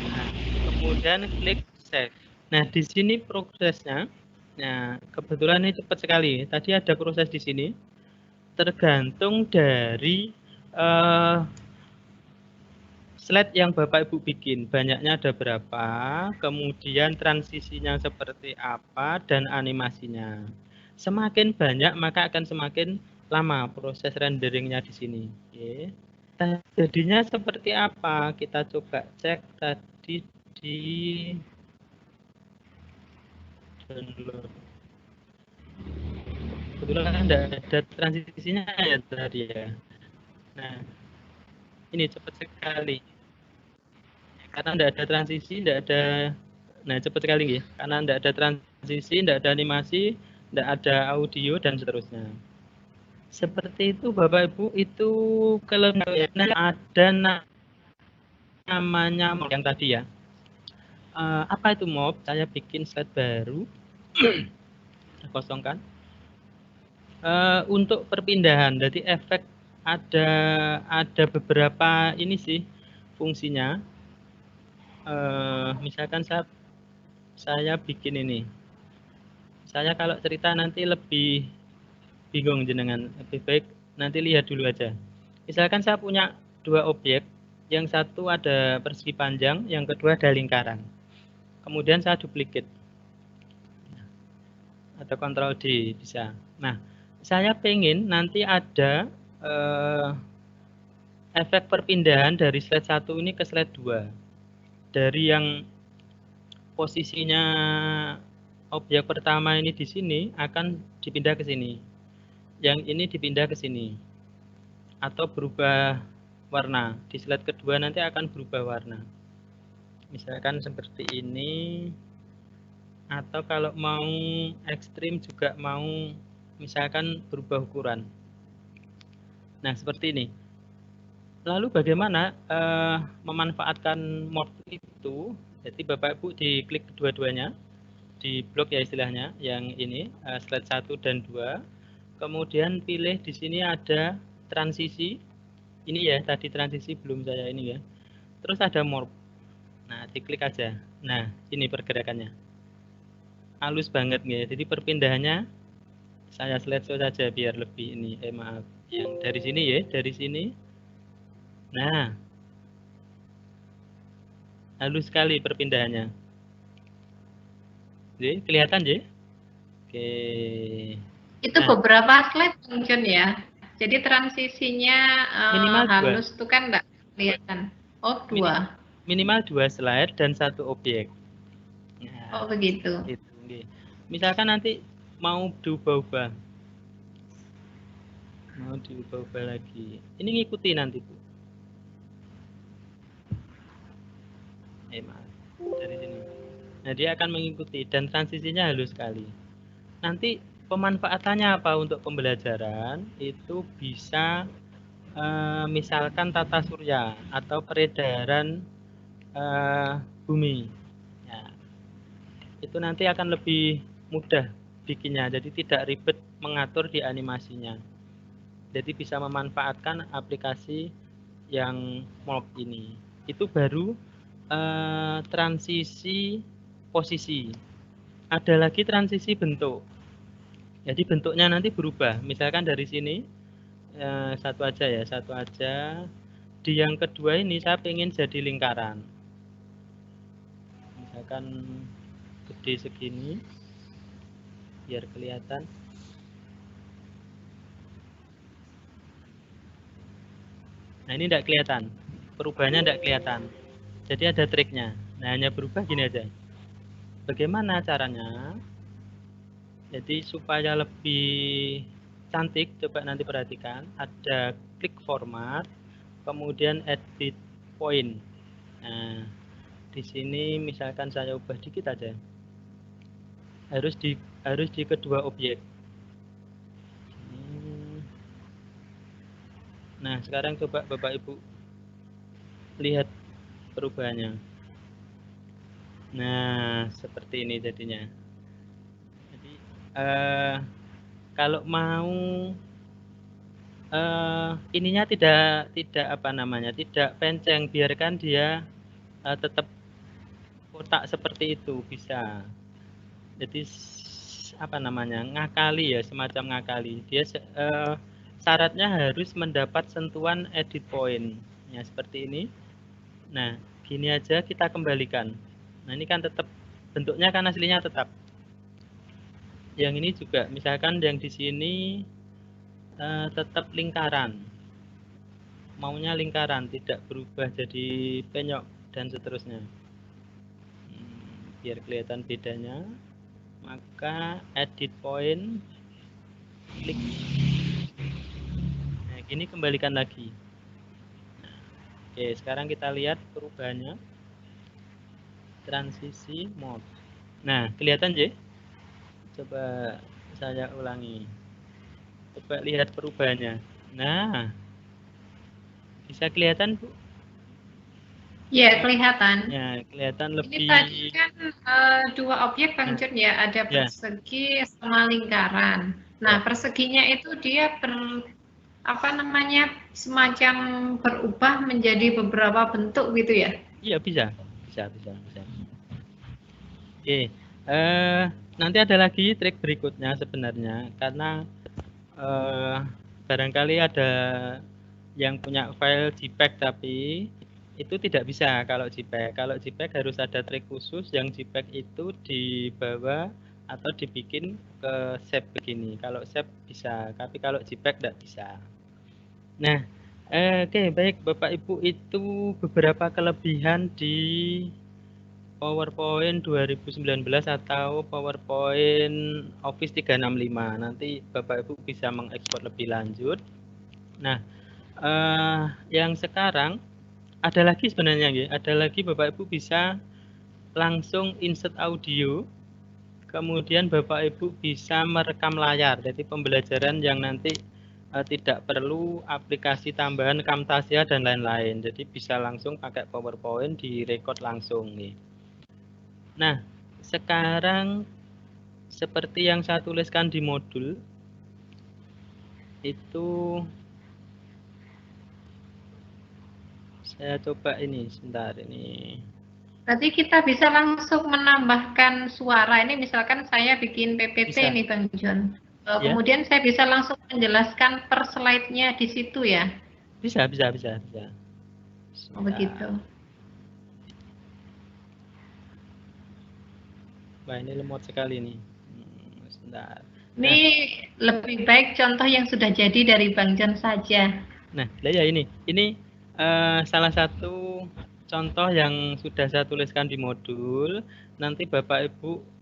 Nah, kemudian klik save. Nah, di sini prosesnya. Nah, kebetulan ini cepat sekali. Tadi ada proses di sini. Tergantung dari slide yang Bapak Ibu bikin, banyaknya ada berapa, kemudian transisinya seperti apa, dan animasinya. Semakin banyak, maka akan semakin lama proses renderingnya di sini. Oke. Jadinya seperti apa? Kita coba cek tadi di download. Kebetulan ada transisinya ya tadi ya. Nah, ini cepat sekali. Karena tidak ada transisi, tidak ada, nah cepat sekali ya. Karena tidak ada transisi, tidak ada animasi, tidak ada audio dan seterusnya. Seperti itu Bapak Ibu, itu kelebihannya ada namanya mob yang tadi ya. Apa itu mob? Saya bikin slide baru, kosongkan. Untuk perpindahan, jadi efek ada beberapa ini sih fungsinya. Misalkan saya bikin ini. Saya kalau cerita nanti lebih bingung jenengan, lebih baik nanti lihat dulu aja. Misalkan saya punya dua objek, yang satu ada persegi panjang, yang kedua ada lingkaran. Kemudian saya duplicate. Atau Ctrl D bisa. Nah, saya pengen nanti ada efek perpindahan dari slide 1 ini ke slide 2. Dari yang posisinya objek pertama ini di sini akan dipindah ke sini. Yang ini dipindah ke sini. Atau berubah warna. Di slide kedua nanti akan berubah warna. Misalkan seperti ini. Atau kalau mau ekstrim juga mau misalkan berubah ukuran. Nah, seperti ini. Lalu bagaimana memanfaatkan morph itu? Jadi Bapak Ibu diklik kedua-duanya, di blok ya istilahnya, yang ini slide 1 dan 2. Kemudian pilih di sini ada transisi. Ini ya, tadi transisi belum saya ini ya. Terus ada morph. Nah, diklik aja. Nah, ini pergerakannya. Halus banget ya. Jadi perpindahannya saya slideshow saja biar lebih ini. Maaf. Yang dari sini ya, dari sini. Nah, halus sekali perpindahannya. Jadi, kelihatan ya? Oke. Itu beberapa slide mungkin ya. Jadi transisinya minimal halus itu kan enggak kelihatan. Oh, 2. Minimal 2 slide dan 1 objek. Nah, oh, begitu. Gitu, okay. Misalkan nanti mau diubah-ubah. Mau diubah-ubah lagi. Ini ngikuti nanti, Bu. Maaf. Dari sini. Nah, dia akan mengikuti dan transisinya halus sekali. Nanti pemanfaatannya apa untuk pembelajaran? Itu bisa misalkan tata surya atau peredaran bumi. Ya. Itu nanti akan lebih mudah bikinnya, jadi tidak ribet mengatur di animasinya. Jadi bisa memanfaatkan aplikasi yang morph ini. Itu baru transisi posisi. Ada lagi transisi bentuk. Jadi bentuknya nanti berubah. Misalkan dari sini satu aja ya, satu aja. di yang kedua ini saya pengen jadi lingkaran. Misalkan gede segini, biar kelihatan. Nah ini tidak kelihatan, perubahannya tidak kelihatan. Jadi ada triknya. Nah hanya berubah gini aja. Bagaimana caranya? Jadi supaya lebih cantik, coba nanti perhatikan. Ada klik format, kemudian edit point. Nah di sini misalkan saya ubah dikit aja. Harus di kedua objek. Nah sekarang coba Bapak Ibu lihat perubahannya. Nah seperti ini jadinya. Jadi kalau mau ininya tidak apa namanya, tidak penceng, biarkan dia tetap kotak seperti itu bisa. Jadi apa namanya, ngakali ya, semacam ngakali. Dia syaratnya harus mendapat sentuhan edit point. Ya seperti ini. Nah gini aja kita kembalikan. Nah ini kan tetap bentuknya kan aslinya tetap. Yang ini juga misalkan yang di sini tetap lingkaran, maunya lingkaran, tidak berubah jadi penyok dan seterusnya. Biar kelihatan bedanya, maka edit point, klik. Nah gini kembalikan lagi. Nah, oke sekarang kita lihat perubahannya, transisi mode. Nah kelihatan ya, coba saya ulangi. Coba lihat perubahannya. Nah, bisa kelihatan Bu? Ya, kelihatan. Ya, kelihatan lebih. Ini tadi kan dua objek Bang Jun ya, ada persegi sama lingkaran. Nah, perseginya itu dia semacam berubah menjadi beberapa bentuk gitu ya? Iya, bisa. Oke, nanti ada lagi trik berikutnya sebenarnya, karena barangkali ada yang punya file JPEG tapi itu tidak bisa kalau JPEG. Kalau JPEG harus ada trik khusus yang JPEG itu dibawa atau dibikin ke shape begini. Kalau shape bisa, tapi kalau JPEG tidak bisa. Nah, oke, baik Bapak Ibu, itu beberapa kelebihan di PowerPoint 2019 atau PowerPoint Office 365. Nanti Bapak Ibu bisa mengekspor lebih lanjut. Nah, yang sekarang ada lagi sebenarnya, ada lagi Bapak Ibu bisa langsung insert audio, kemudian Bapak Ibu bisa merekam layar. Jadi pembelajaran yang nanti tidak perlu aplikasi tambahan Camtasia dan lain-lain. Jadi bisa langsung pakai PowerPoint direkod langsung nih. Nah, sekarang seperti yang saya tuliskan di modul itu, saya coba ini sebentar ini. Berarti kita bisa langsung menambahkan suara. Ini misalkan saya bikin PPT bisa. Nih Bang John. Kemudian saya bisa langsung menjelaskan per slide-nya di situ ya? Bisa. Oh begitu. Wah ini lemot sekali nih. Sebentar. Ini lebih baik contoh yang sudah jadi dari Bang John saja. Nah, ya ini salah satu contoh yang sudah saya tuliskan di modul. Nanti Bapak Ibu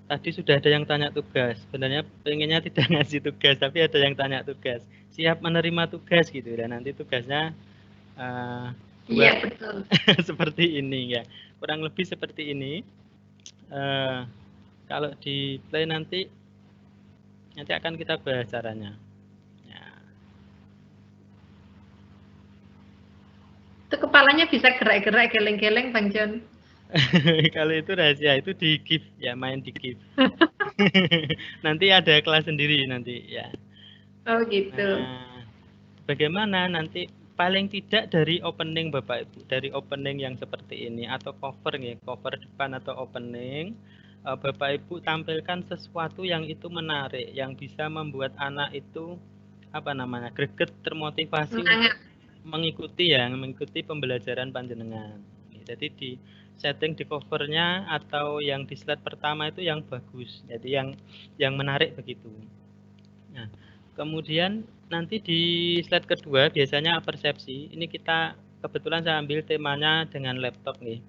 tadi sudah ada yang tanya tugas. Sebenarnya pengennya tidak ngasih tugas, tapi ada yang tanya tugas. Siap menerima tugas gitu. Dan nanti tugasnya iya betul. seperti ini ya. Kurang lebih seperti ini. Kalau di play nanti akan kita bahas caranya. Ya. Itu kepalanya bisa gerak-gerak, geleng-geleng Bang John. Kalau itu rahasia, itu di GIF ya, main di GIF. Nanti ada kelas sendiri nanti ya. Oh gitu. Nah, bagaimana nanti paling tidak dari opening Bapak Ibu, dari opening yang seperti ini atau cover ya, cover depan atau opening, Bapak Ibu tampilkan sesuatu yang itu menarik, yang bisa membuat anak itu greget, termotivasi mengikuti pembelajaran panjenengan. Jadi di setting di covernya atau yang di slide pertama itu yang bagus, jadi yang menarik begitu. Nah, kemudian nanti di slide kedua biasanya persepsi. Ini kita kebetulan saya ambil temanya dengan laptop nih.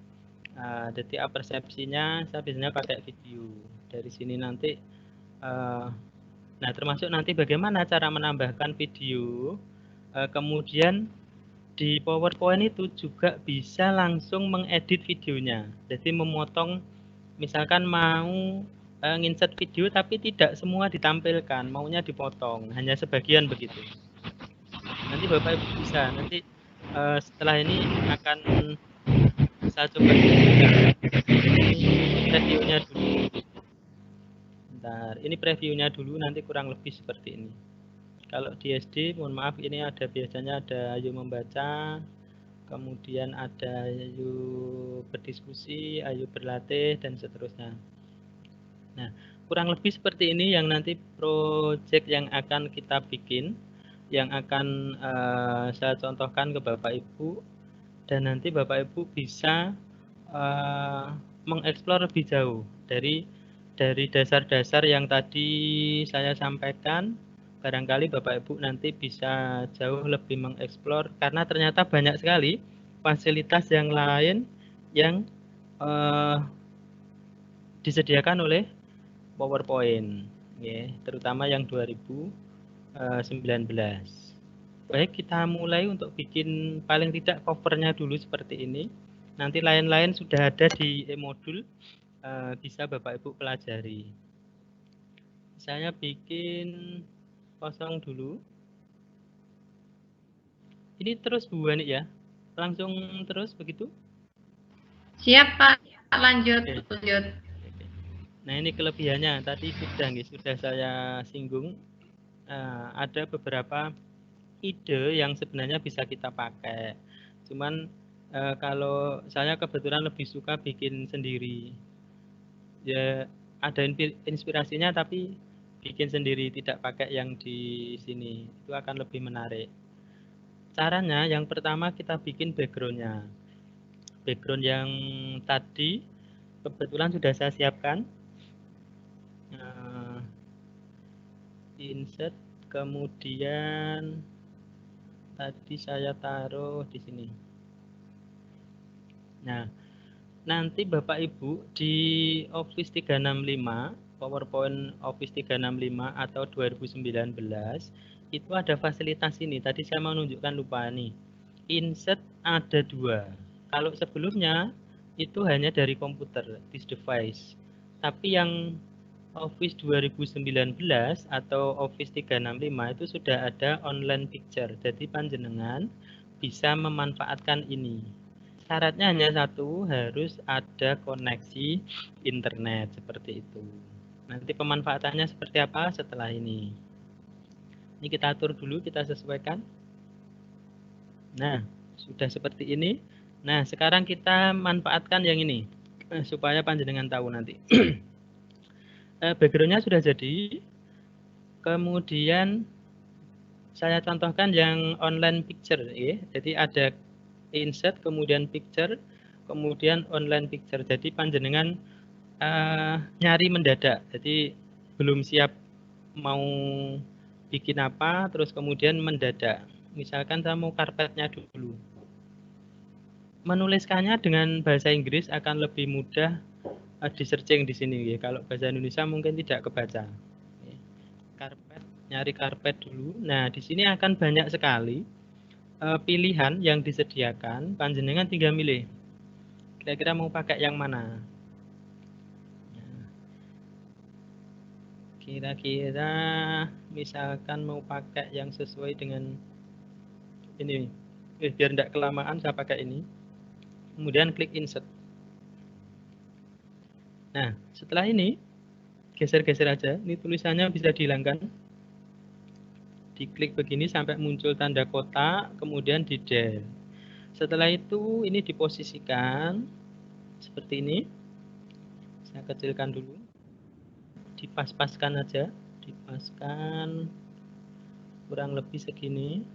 Jadi persepsinya saya biasanya pakai video. Dari sini nanti, nah termasuk nanti bagaimana cara menambahkan video. Kemudian di PowerPoint itu juga bisa langsung mengedit videonya. Jadi memotong, misalkan mau nginsert video tapi tidak semua ditampilkan, maunya dipotong, hanya sebagian begitu. Nanti Bapak Ibu bisa, nanti setelah ini akan saya coba tunjukkan. Ini previewnya dulu. Bentar, ini previewnya dulu, nanti kurang lebih seperti ini. Kalau di SD, mohon maaf, ini ada biasanya ada ayo membaca, kemudian ada ayo berdiskusi, ayo berlatih, dan seterusnya. Nah, kurang lebih seperti ini yang nanti proyek yang akan kita bikin, yang akan saya contohkan ke Bapak Ibu, dan nanti Bapak Ibu bisa mengeksplor lebih jauh dari dasar-dasar yang tadi saya sampaikan. Barangkali Bapak Ibu nanti bisa jauh lebih mengeksplor karena ternyata banyak sekali fasilitas yang lain yang disediakan oleh PowerPoint, ya, terutama yang 2019. Baik, kita mulai untuk bikin paling tidak covernya dulu seperti ini. Nanti lain-lain sudah ada di e-modul, bisa Bapak Ibu pelajari. Saya bikin kosong dulu. Ini terus Bu Hani ya? Langsung terus begitu? Siap Pak, lanjut. Nah ini kelebihannya, tadi sudah saya singgung. Ada beberapa ide yang sebenarnya bisa kita pakai. Cuman kalau saya kebetulan lebih suka bikin sendiri. Ya ada inspirasinya tapi bikin sendiri, tidak pakai yang di sini. Itu akan lebih menarik. Caranya yang pertama kita bikin background-nya. Background yang tadi kebetulan sudah saya siapkan. Insert, kemudian tadi saya taruh di sini. Nah, nanti Bapak Ibu di Office 365, PowerPoint Office 365 atau 2019, itu ada fasilitas ini. Tadi saya mau menunjukkan lupa nih. Insert ada 2. Kalau sebelumnya itu hanya dari komputer, this device. Tapi yang Office 2019 atau Office 365 itu sudah ada online picture. Jadi panjenengan bisa memanfaatkan ini. Syaratnya hanya satu, harus ada koneksi internet seperti itu. Nanti pemanfaatannya seperti apa setelah ini. Ini kita atur dulu, kita sesuaikan. Nah, sudah seperti ini. Nah, sekarang kita manfaatkan yang ini supaya panjenengan tahu nanti. Background-nya sudah jadi. Kemudian saya contohkan yang online picture, ya. Jadi ada insert, kemudian picture, kemudian online picture. Jadi panjenengan nyari mendadak. Jadi belum siap mau bikin apa, terus kemudian mendadak. Misalkan saya mau karpetnya dulu. Menuliskannya dengan bahasa Inggris akan lebih mudah di searching di sini ya. Kalau bahasa Indonesia mungkin tidak kebaca. Karpet, nyari karpet dulu. Nah, di sini akan banyak sekali pilihan yang disediakan. Panjenengan tinggal milih. Kira-kira mau pakai yang mana? Kira-kira misalkan mau pakai yang sesuai dengan ini. Biar tidak kelamaan saya pakai ini. Kemudian klik insert. Nah, setelah ini geser-geser aja. Ini tulisannya bisa dihilangkan. Diklik begini sampai muncul tanda kotak, kemudian di del. Setelah itu ini diposisikan seperti ini. Saya kecilkan dulu. Dipas-paskan aja, dipaskan kurang lebih segini.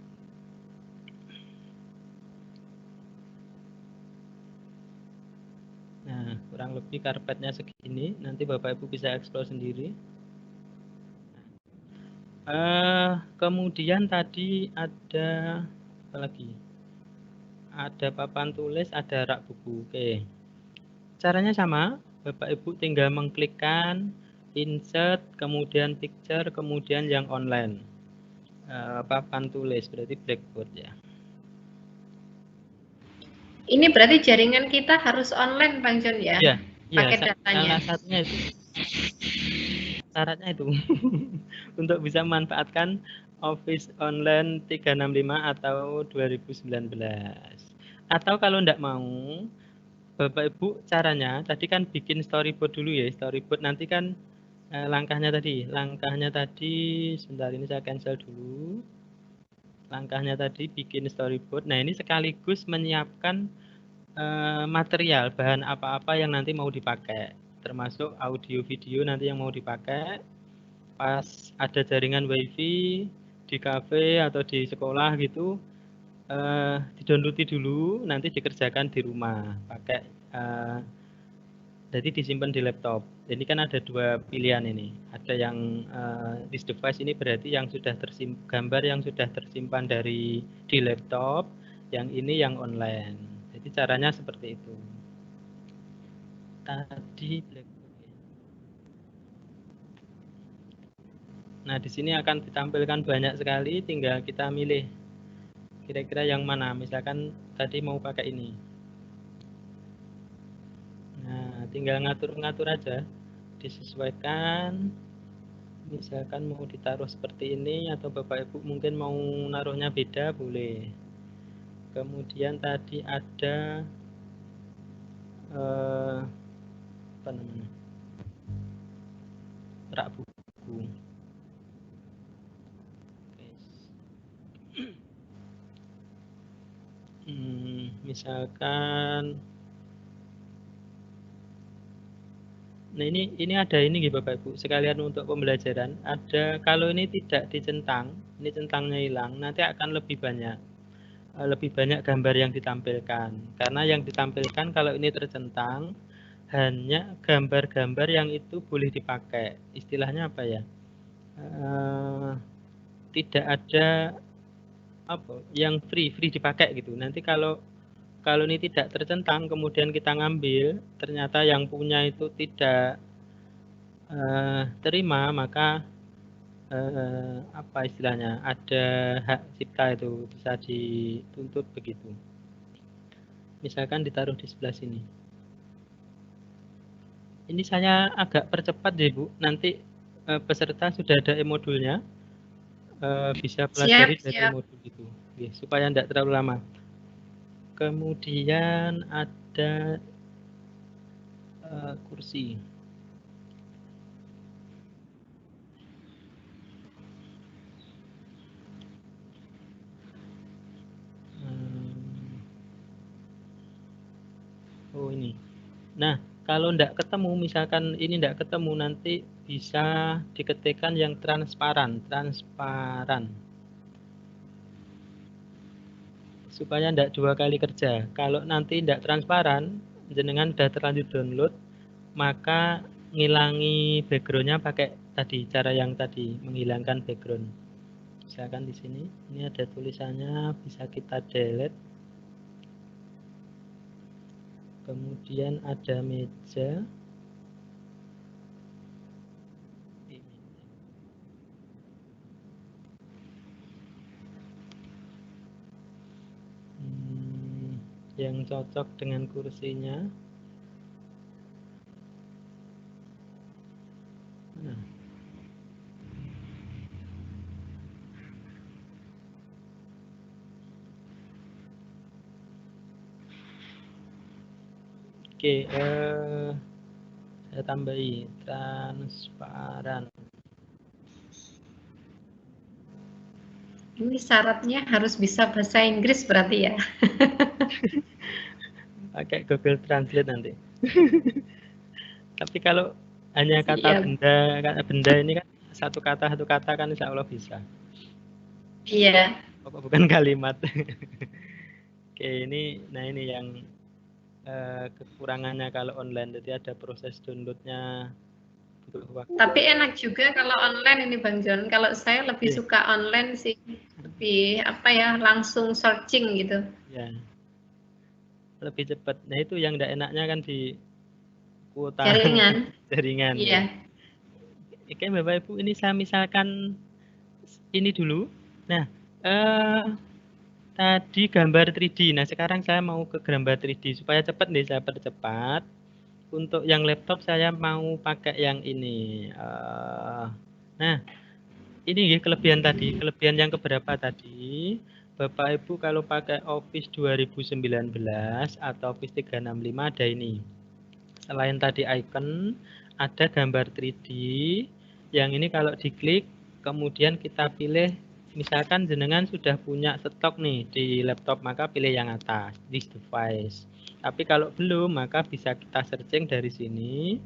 kurang lebih karpetnya segini. Nanti Bapak Ibu bisa explore sendiri. Kemudian tadi ada apa lagi? Ada papan tulis, ada rak buku. Oke. Caranya sama, Bapak Ibu tinggal mengklikkan insert, kemudian picture, kemudian yang online. Papan tulis berarti blackboard ya. Ini berarti jaringan kita harus online, Bang John ya? Iya, Pakai datanya. salah satunya itu. Syaratnya itu untuk bisa memanfaatkan Office Online 365 atau 2019. Atau kalau enggak mau, Bapak Ibu caranya tadi kan bikin storyboard dulu ya. Storyboard nanti kan langkahnya tadi sebentar ini saya cancel dulu. Langkahnya tadi bikin storyboard. Nah, ini sekaligus menyiapkan material bahan apa-apa yang nanti mau dipakai, termasuk audio video nanti yang mau dipakai. Pas ada jaringan wifi di kafe atau di sekolah gitu, didownload dulu, nanti dikerjakan di rumah pakai jadi disimpan di laptop. Ini kan ada dua pilihan ini. Ada yang this device ini berarti yang sudah gambar yang sudah tersimpan di laptop, yang ini yang online. Jadi caranya seperti itu. Tadi blackboard. Nah, di sini akan ditampilkan banyak sekali, tinggal kita milih kira-kira yang mana. Misalkan tadi mau pakai ini. Nah, tinggal ngatur-ngatur aja, disesuaikan. Misalkan mau ditaruh seperti ini atau Bapak Ibu mungkin mau naruhnya beda, boleh. Kemudian tadi ada apa namanya? Rak buku. Misalkan nah ini ada ini gitu Bapak Ibu, sekalian untuk pembelajaran. Ada kalau ini tidak dicentang, ini centangnya hilang, nanti akan lebih banyak gambar yang ditampilkan. Karena yang ditampilkan kalau ini tercentang hanya gambar-gambar yang itu boleh dipakai. Istilahnya apa ya? Tidak ada apa yang free dipakai gitu. Nanti kalau ini tidak tercentang, kemudian kita ngambil, ternyata yang punya itu tidak terima, maka apa istilahnya, ada hak cipta itu bisa dituntut begitu. Misalkan ditaruh di sebelah sini. Ini saya agak percepat deh Bu, nanti peserta sudah ada e-modulnya, bisa pelajari dari modul itu, supaya tidak terlalu lama. Kemudian ada kursi. Oh ini. Nah, kalau tidak ketemu, misalkan ini tidak ketemu, nanti bisa diketikkan yang transparan. Supaya tidak dua kali kerja. Kalau nanti tidak transparan, jenengan sudah terlanjur download, maka ngilangi backgroundnya pakai tadi, cara yang tadi, menghilangkan background. Misalkan di sini, ini ada tulisannya, bisa kita delete. Kemudian ada meja. Yang cocok dengan kursinya. Nah. Oke, saya tambahi transparan. Ini syaratnya harus bisa bahasa Inggris berarti ya? Pakai Google Translate nanti. Tapi kalau hanya kata benda ini kan satu kata kan insya Allah bisa. Iya. Bukan kalimat. Oke, ini yang kekurangannya kalau online, jadi ada proses downloadnya butuh waktu. Tapi enak juga kalau online ini Bang John. Kalau saya lebih Iya. suka online sih, lebih apa ya, langsung searching gitu. Ya, lebih cepat. Nah itu yang tidak enaknya kan di kuota Jaringan. jaringan. Iya. Oke Bapak Ibu, ini saya misalkan ini dulu. Nah, tadi gambar 3D. Nah, sekarang saya mau ke gambar 3D supaya cepat nih, saya percepat. Untuk yang laptop saya mau pakai yang ini. Nah, ini ya kelebihan tadi. Kelebihan yang keberapa tadi? Bapak Ibu kalau pakai Office 2019 atau Office 365 ada ini. Selain tadi icon, ada gambar 3D. Yang ini kalau diklik, kemudian kita pilih, misalkan jenengan sudah punya stok nih di laptop, maka pilih yang atas, this device. Tapi kalau belum, maka bisa kita searching dari sini.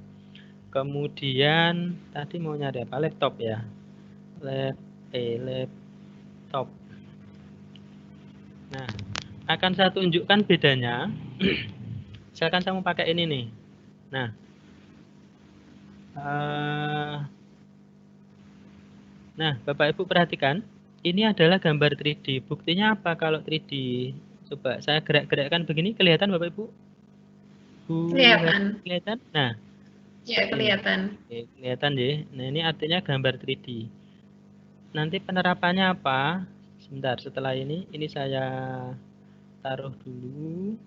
Kemudian tadi mau nyari apa? Laptop ya. Laptop. Nah, akan saya tunjukkan bedanya. Misalkan saya mau pakai ini nih. Nah, nah, Bapak Ibu perhatikan, ini adalah gambar 3D. Buktinya apa kalau 3D? Coba saya gerak-gerakkan begini, kelihatan Bapak Ibu? Kelihatan. Kelihatan? Nah, Ya, kelihatan. oke, kelihatan ya. Nah, ini artinya gambar 3D. Nanti penerapannya apa? Sebentar, setelah ini saya taruh dulu.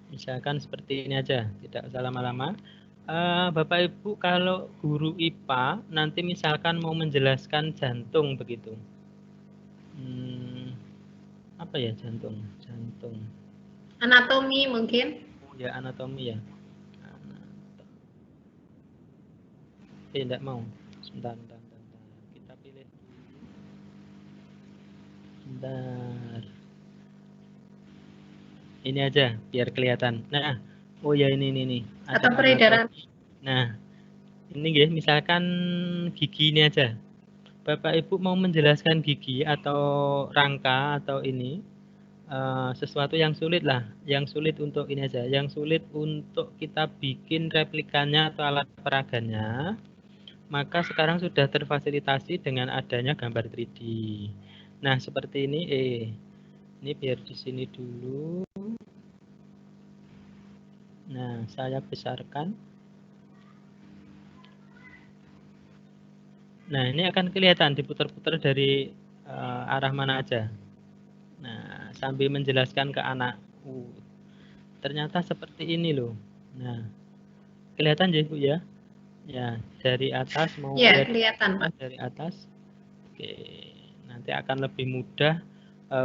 Misalkan seperti ini aja, tidak usah lama-lama. Bapak Ibu kalau guru IPA nanti misalkan mau menjelaskan jantung begitu. Apa ya jantung? Anatomi mungkin? Ya anatomi ya. Tidak mau. Sebentar. Kita pilih dulu. Sebentar. Ini aja biar kelihatan. Nah, oh ya ini. Atau peredaran. Nah, ini ya misalkan gigi ini aja. Bapak Ibu mau menjelaskan gigi atau rangka atau ini sesuatu yang sulit lah, yang sulit untuk ini aja, yang sulit untuk kita bikin replikannya atau alat peraganya, maka sekarang sudah terfasilitasi dengan adanya gambar 3D. Nah seperti ini, ini biar di sini dulu. Nah saya besarkan. Nah ini akan kelihatan diputar-putar dari arah mana aja. Nah, sambil menjelaskan ke anak, ternyata seperti ini loh. Nah, kelihatan ya Bu ya? Ya, dari atas mau ya, kelihatan Pak. Dari atas. Oke, nanti akan lebih mudah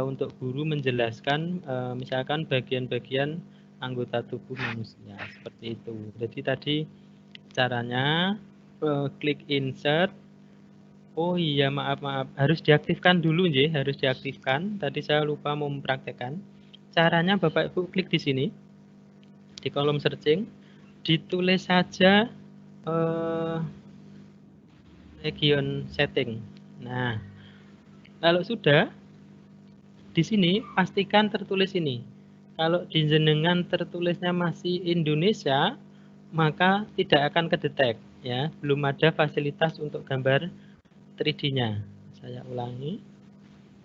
untuk guru menjelaskan misalkan bagian-bagian anggota tubuh manusia seperti itu. Jadi tadi caranya klik insert. Oh iya, maaf, harus diaktifkan dulu ya, harus diaktifkan. Tadi saya lupa mau mempraktekkan. Caranya Bapak Ibu klik di sini, di kolom searching, ditulis saja region setting. Nah, kalau sudah, di sini pastikan tertulis ini. Kalau di jenengan tertulisnya masih Indonesia, maka tidak akan kedetek, ya. Belum ada fasilitas untuk gambar 3D-nya. Saya ulangi,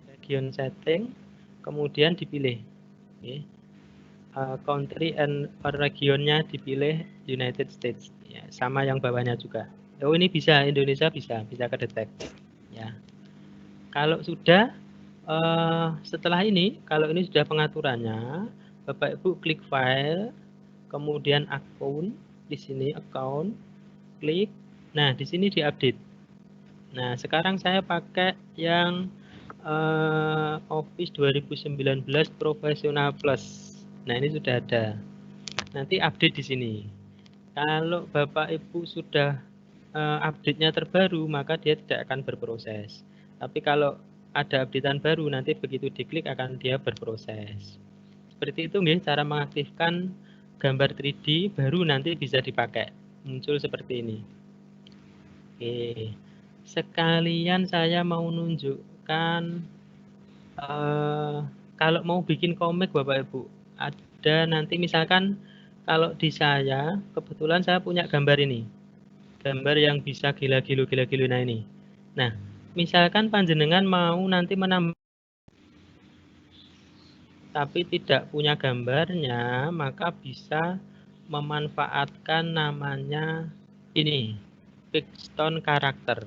region setting, kemudian dipilih. Okay. Country and regionnya dipilih United States. Ya, sama yang bawahnya juga. Oh ini bisa Indonesia bisa kedetek. Ya. Kalau sudah setelah ini, kalau ini sudah pengaturannya, Bapak Ibu klik file, kemudian account, di sini account, klik. Nah di sini diupdate. Nah, sekarang saya pakai yang Office 2019 Professional Plus. Nah, ini sudah ada. Nanti update di sini. Kalau Bapak Ibu sudah update-nya terbaru, maka dia tidak akan berproses. Tapi kalau ada updatean baru, nanti begitu diklik akan dia berproses. Seperti itu nih cara mengaktifkan gambar 3D baru nanti bisa dipakai. Muncul seperti ini. Oke. Sekalian saya mau nunjukkan kalau mau bikin komik Bapak Ibu, ada nanti misalkan kalau di saya, kebetulan saya punya gambar ini. Gambar yang bisa gila-gilu nah ini. Nah, misalkan panjenengan mau nanti menambah tapi tidak punya gambarnya, maka bisa memanfaatkan namanya ini, Picston karakter.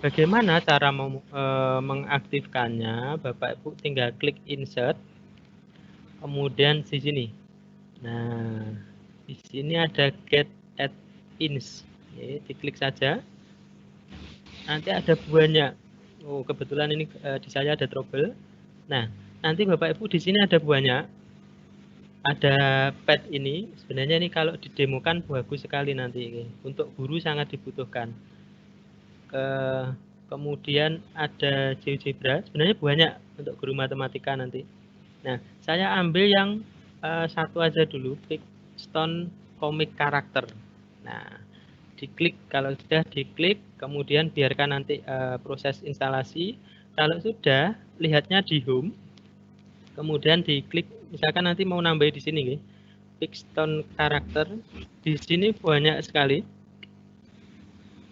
Bagaimana cara mengaktifkannya? Bapak Ibu tinggal klik insert, kemudian di sini. Nah, di sini ada get add ins. Oke, diklik saja. Nanti ada buahnya. Oh, kebetulan ini di saya ada trouble. Nah, nanti Bapak Ibu di sini ada buahnya. Ada pad ini. Sebenarnya ini kalau didemokan bagus sekali nanti. Untuk guru sangat dibutuhkan. Kemudian ada GeoGebra. Sebenarnya banyak untuk guru matematika nanti. Nah, saya ambil yang satu aja dulu, Picston Comic Karakter. Nah, diklik, kalau sudah diklik, kemudian biarkan nanti proses instalasi. Kalau sudah, lihatnya di home, kemudian diklik, misalkan nanti mau nambah di sini, Picston Karakter. Di sini banyak sekali.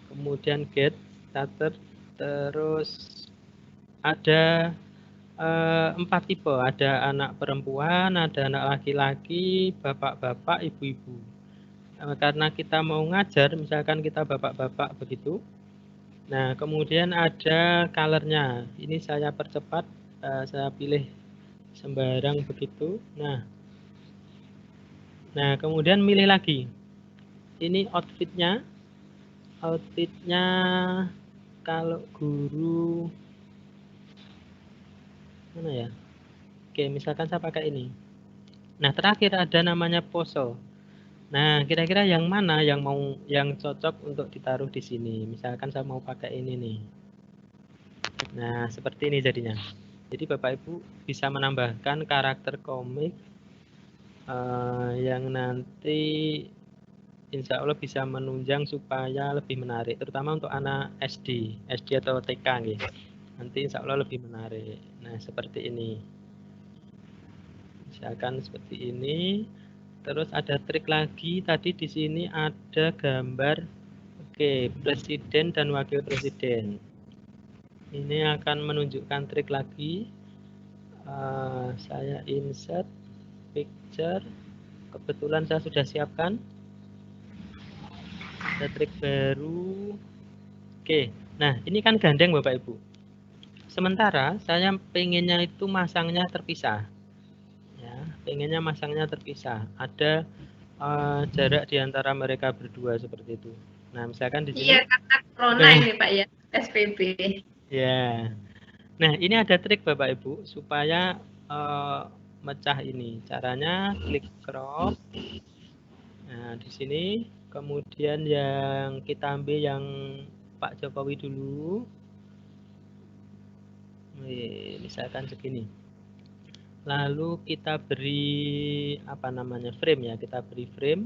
Kemudian get starter, terus ada 4 tipe, ada anak perempuan, ada anak laki-laki, bapak-bapak, ibu-ibu. Karena kita mau ngajar, misalkan kita bapak-bapak begitu. Nah, kemudian ada colornya. Ini saya percepat, saya pilih sembarang begitu. Nah, kemudian milih lagi. Ini outfitnya. Outfitnya kalau guru mana ya? Oke, misalkan saya pakai ini. Nah, terakhir ada namanya pose. Nah, kira-kira yang mana yang cocok untuk ditaruh di sini? Misalkan saya mau pakai ini nih. Nah, seperti ini jadinya. Jadi Bapak Ibu bisa menambahkan karakter komik yang nanti insya Allah bisa menunjang supaya lebih menarik, terutama untuk anak SD atau TK gitu. Nanti insya Allah lebih menarik. Nah, seperti ini. Misalkan seperti ini. Terus ada trik lagi, tadi di sini ada gambar presiden dan wakil presiden. Ini akan menunjukkan trik lagi. Saya insert picture. Kebetulan saya sudah siapkan. Ada trik baru. Oke, nah ini kan gandeng Bapak Ibu. Sementara saya pengennya itu masangnya terpisah. Ya, pengennya masangnya terpisah. Ada jarak di antara mereka berdua seperti itu. Nah, misalkan di sini. Iya, karena corona ini Pak ya, SPB. Ya. Nah, ini ada trik Bapak Ibu supaya mecah ini. Caranya klik crop. Nah, di sini kemudian yang kita ambil yang Pak Jokowi dulu. Misalkan segini. Lalu kita beri apa namanya frame ya, kita beri frame.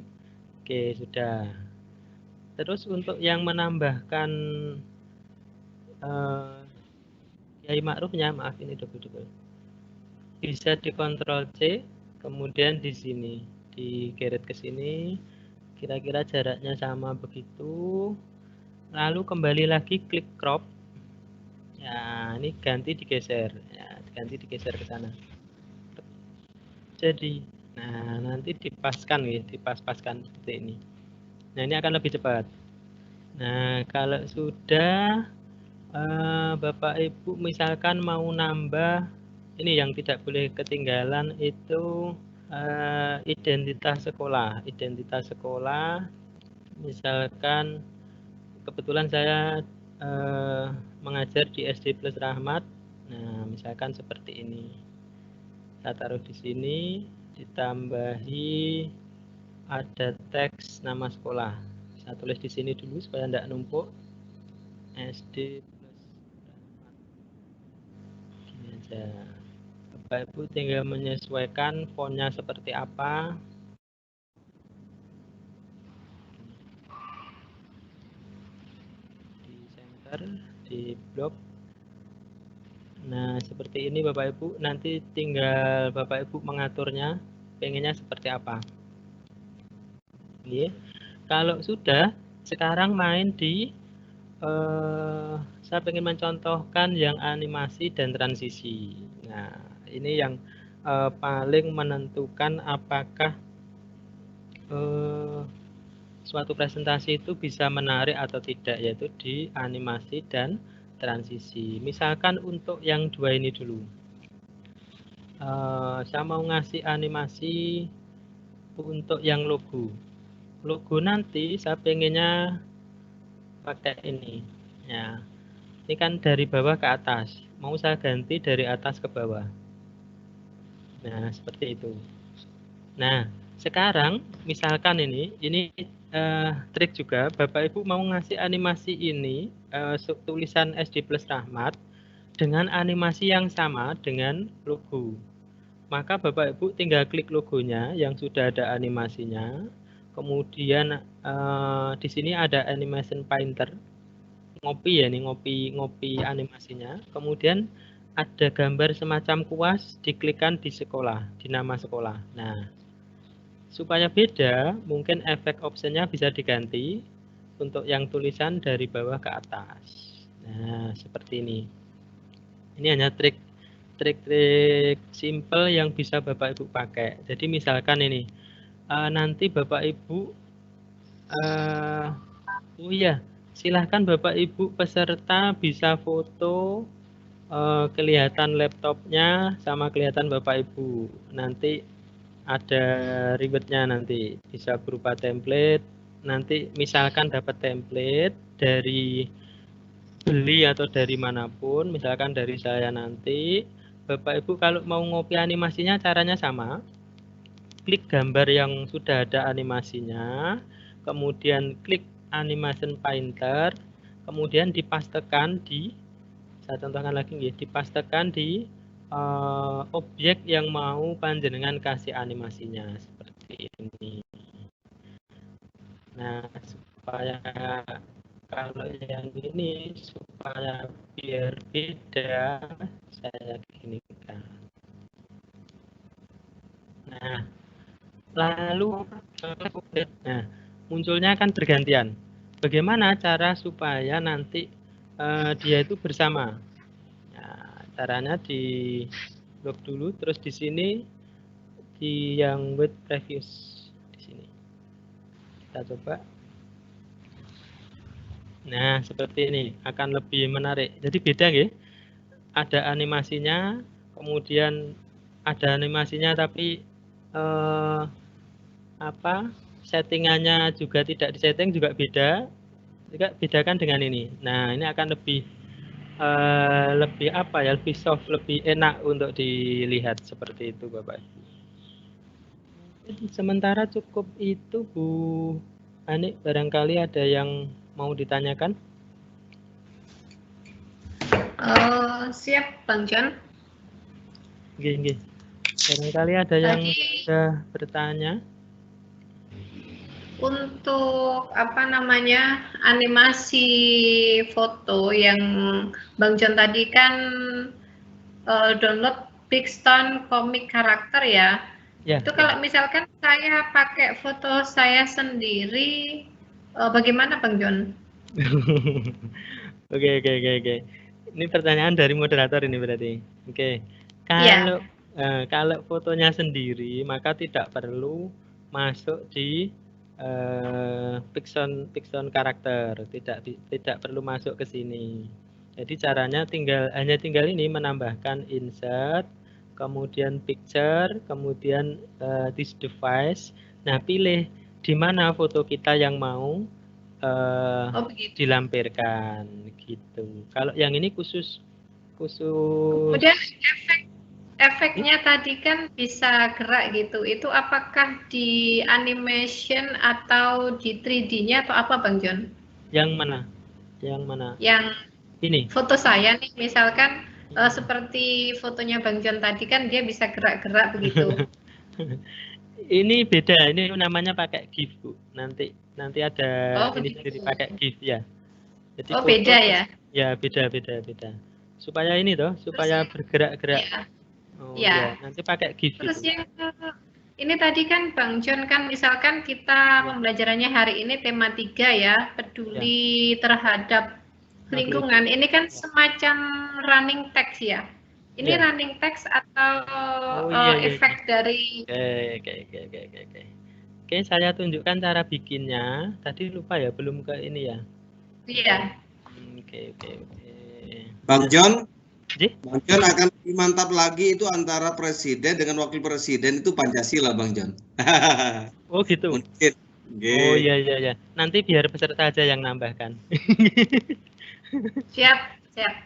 Oke, sudah. Terus untuk yang menambahkan Kiai Ma'rufnya, maaf ini double. Bisa di Ctrl C, kemudian di sini digeret ke sini. Kira-kira jaraknya sama begitu. Lalu kembali lagi klik crop. Ya, ini ganti digeser. Ya, ganti digeser ke sana. Jadi, nah nanti dipaskan ya, dipas-paskan seperti ini. Nah, ini akan lebih cepat. Nah, kalau sudah Bapak Ibu misalkan mau nambah, ini yang tidak boleh ketinggalan itu identitas sekolah. Identitas sekolah, misalkan kebetulan saya mengajar di SD Plus Rahmat. Nah, misalkan seperti ini. Saya taruh di sini, ditambahi ada teks nama sekolah. Saya tulis di sini dulu supaya tidak numpuk. SD Plus Rahmat. Gini aja. Bapak Ibu tinggal menyesuaikan fontnya seperti apa. Di center, di blok. Nah, seperti ini Bapak Ibu. Nanti tinggal Bapak Ibu mengaturnya. pengennya seperti apa. Oke. Kalau sudah, sekarang main di saya ingin mencontohkan yang animasi dan transisi. Nah, ini yang paling menentukan apakah suatu presentasi itu bisa menarik atau tidak, yaitu di animasi dan transisi. Misalkan untuk yang dua ini dulu. Saya mau ngasih animasi untuk yang logo. Logo nanti saya pengennya pakai ini. Ya, ini kan dari bawah ke atas. Mau saya ganti dari atas ke bawah. Nah, seperti itu. Nah, sekarang misalkan ini trik juga. Bapak Ibu mau ngasih animasi ini tulisan SD Plus Rahmat dengan animasi yang sama dengan logo. Maka Bapak Ibu tinggal klik logonya yang sudah ada animasinya. Kemudian di sini ada animation painter. Ngopi ya, ini ngopi animasinya. Kemudian ada gambar semacam kuas, diklikkan di sekolah, di nama sekolah. Nah, supaya beda, mungkin efek optionnya bisa diganti untuk yang tulisan dari bawah ke atas. Nah, seperti ini. Ini hanya trik simple yang bisa Bapak Ibu pakai. Jadi misalkan ini, nanti Bapak Ibu, oh iya, silahkan Bapak Ibu peserta bisa foto kelihatan laptopnya sama kelihatan Bapak Ibu. Nanti ada rewardnya, nanti bisa berupa template. Nanti misalkan dapat template dari beli atau dari manapun, misalkan dari saya nanti, Bapak Ibu kalau mau ngopi animasinya caranya sama. Klik gambar yang sudah ada animasinya, kemudian klik animation painter, kemudian dipastekan di, saya contohkan lagi ya, dipastekan di objek yang mau panjenengan kasih animasinya seperti ini. Nah, supaya kalau yang ini supaya biar beda, saya ginikan. Nah, lalu munculnya kan bergantian. Bagaimana cara supaya nanti dia itu bersama? Nah, caranya di lock dulu, terus di sini di yang with previous di sini. Kita coba. Nah, seperti ini akan lebih menarik. Jadi beda ya. Ada animasinya, kemudian ada animasinya tapi settingannya juga tidak disetting, juga beda. Juga bedakan dengan ini. Nah, ini akan lebih lebih soft, lebih enak untuk dilihat seperti itu, Bapak Ibu. Sementara cukup itu, Bu Ani, barangkali ada yang mau ditanyakan? Siap, Bang John. Nggih. Barangkali ada yang sudah bertanya. Untuk animasi foto yang Bang John tadi kan download Pixton Comic karakter ya. Itu kalau misalkan saya pakai foto saya sendiri, bagaimana Bang John? Oke. Ini pertanyaan dari moderator ini berarti. Oke. Kalau fotonya sendiri, maka tidak perlu masuk di Pixton karakter, tidak perlu masuk ke sini. Jadi caranya hanya tinggal ini, menambahkan insert, kemudian picture, kemudian this device. Nah, pilih di mana foto kita yang mau dilampirkan gitu. Kalau yang ini khusus. Kemudian efeknya tadi kan bisa gerak gitu. Itu apakah di animation atau di 3D-nya atau apa, Bang John? Yang mana? Yang ini. Foto saya nih, misalkan seperti fotonya Bang John tadi kan dia bisa gerak-gerak begitu. Ini beda, ini namanya pakai GIF, Bu. Nanti ada ini sendiri pakai GIF ya. Jadi beda ya? Ya, beda. Supaya ini supaya bergerak-gerak. Ya. Nanti pakai GIF. Terus Ini tadi kan Bang John kan misalkan kita pembelajarannya hari ini tema 3 ya, peduli terhadap lingkungan. Ini kan semacam running text ya. Ini running text atau efek dari Oke, saya tunjukkan cara bikinnya. Tadi lupa ya, belum ke ini ya. Iya. Oke. Bang John akan lebih mantap lagi itu antara presiden dengan wakil presiden itu Pancasila, Bang John. Oh gitu. Mungkin. Oh iya. Nanti biar peserta aja yang nambahkan. Siap.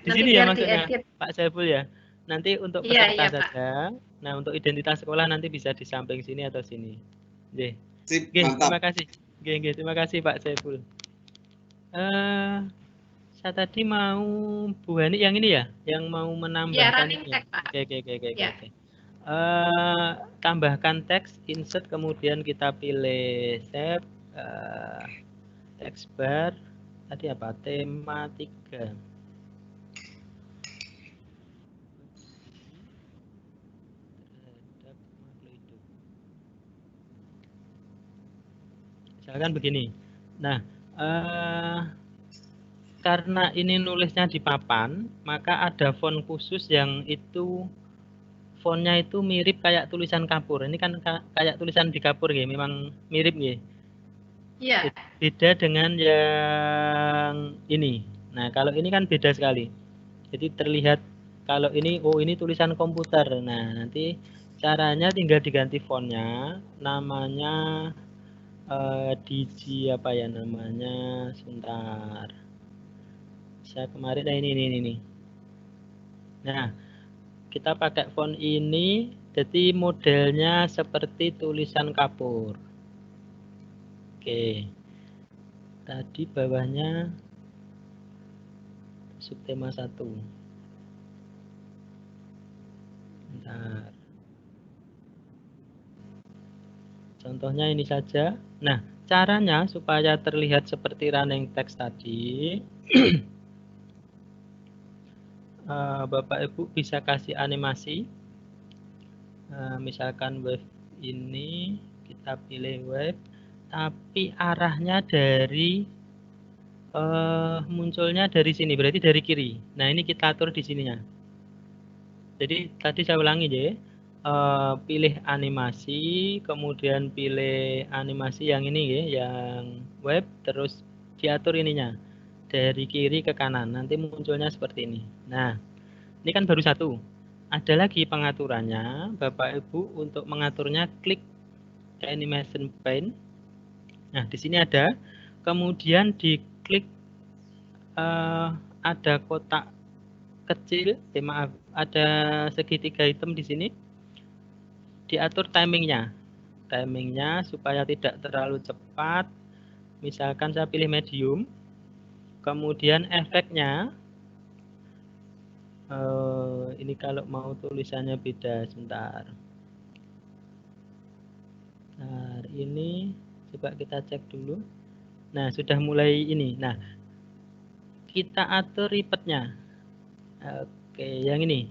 Di sini ya maksudnya Pak Saiful ya. Nanti untuk peserta saja. Nah untuk identitas sekolah nanti bisa di samping sini atau sini. Terima kasih. Terima kasih Pak Saiful. Saya tadi mau Bu Hani yang ini ya, yang mau menambahkan ini. Oke. Tambahkan teks, insert, kemudian kita pilih save, text bar, tadi apa? Tema 3. Misalkan begini. Nah, karena ini nulisnya di papan, maka ada font khusus yang itu fontnya itu mirip kayak tulisan kapur. Ini kan kayak tulisan di kapur ya, memang mirip ya. Iya. Beda dengan yang ini. Nah, kalau ini kan beda sekali. Jadi terlihat kalau ini, oh ini tulisan komputer. Nah, nanti caranya tinggal diganti fontnya, namanya Digi apa ya namanya? Sebentar. Saya kemarin ini. Nah, kita pakai font ini, jadi modelnya seperti tulisan kapur. Oke. Tadi bawahnya subtema 1. Bentar. Contohnya ini saja. Nah, caranya supaya terlihat seperti running text tadi, Bapak Ibu bisa kasih animasi. Misalkan wave ini, kita pilih wave, tapi arahnya dari munculnya dari sini, berarti dari kiri. Nah, ini kita atur di sininya. Jadi tadi saya ulangi ya. Pilih animasi, kemudian pilih animasi yang ini ya, yang web, terus diatur ininya dari kiri ke kanan. Nanti munculnya seperti ini. Nah, ini kan baru satu. Ada lagi pengaturannya, Bapak Ibu untuk mengaturnya klik animation pane. Nah, di sini ada. Kemudian diklik ada kotak kecil, maaf, ada segitiga hitam di sini. Diatur timingnya supaya tidak terlalu cepat. Misalkan saya pilih medium, kemudian efeknya ini kalau mau tulisannya beda, sebentar. Nah, ini coba kita cek dulu. Nah, sudah mulai ini. Nah, kita atur repeatnya. Oke, yang ini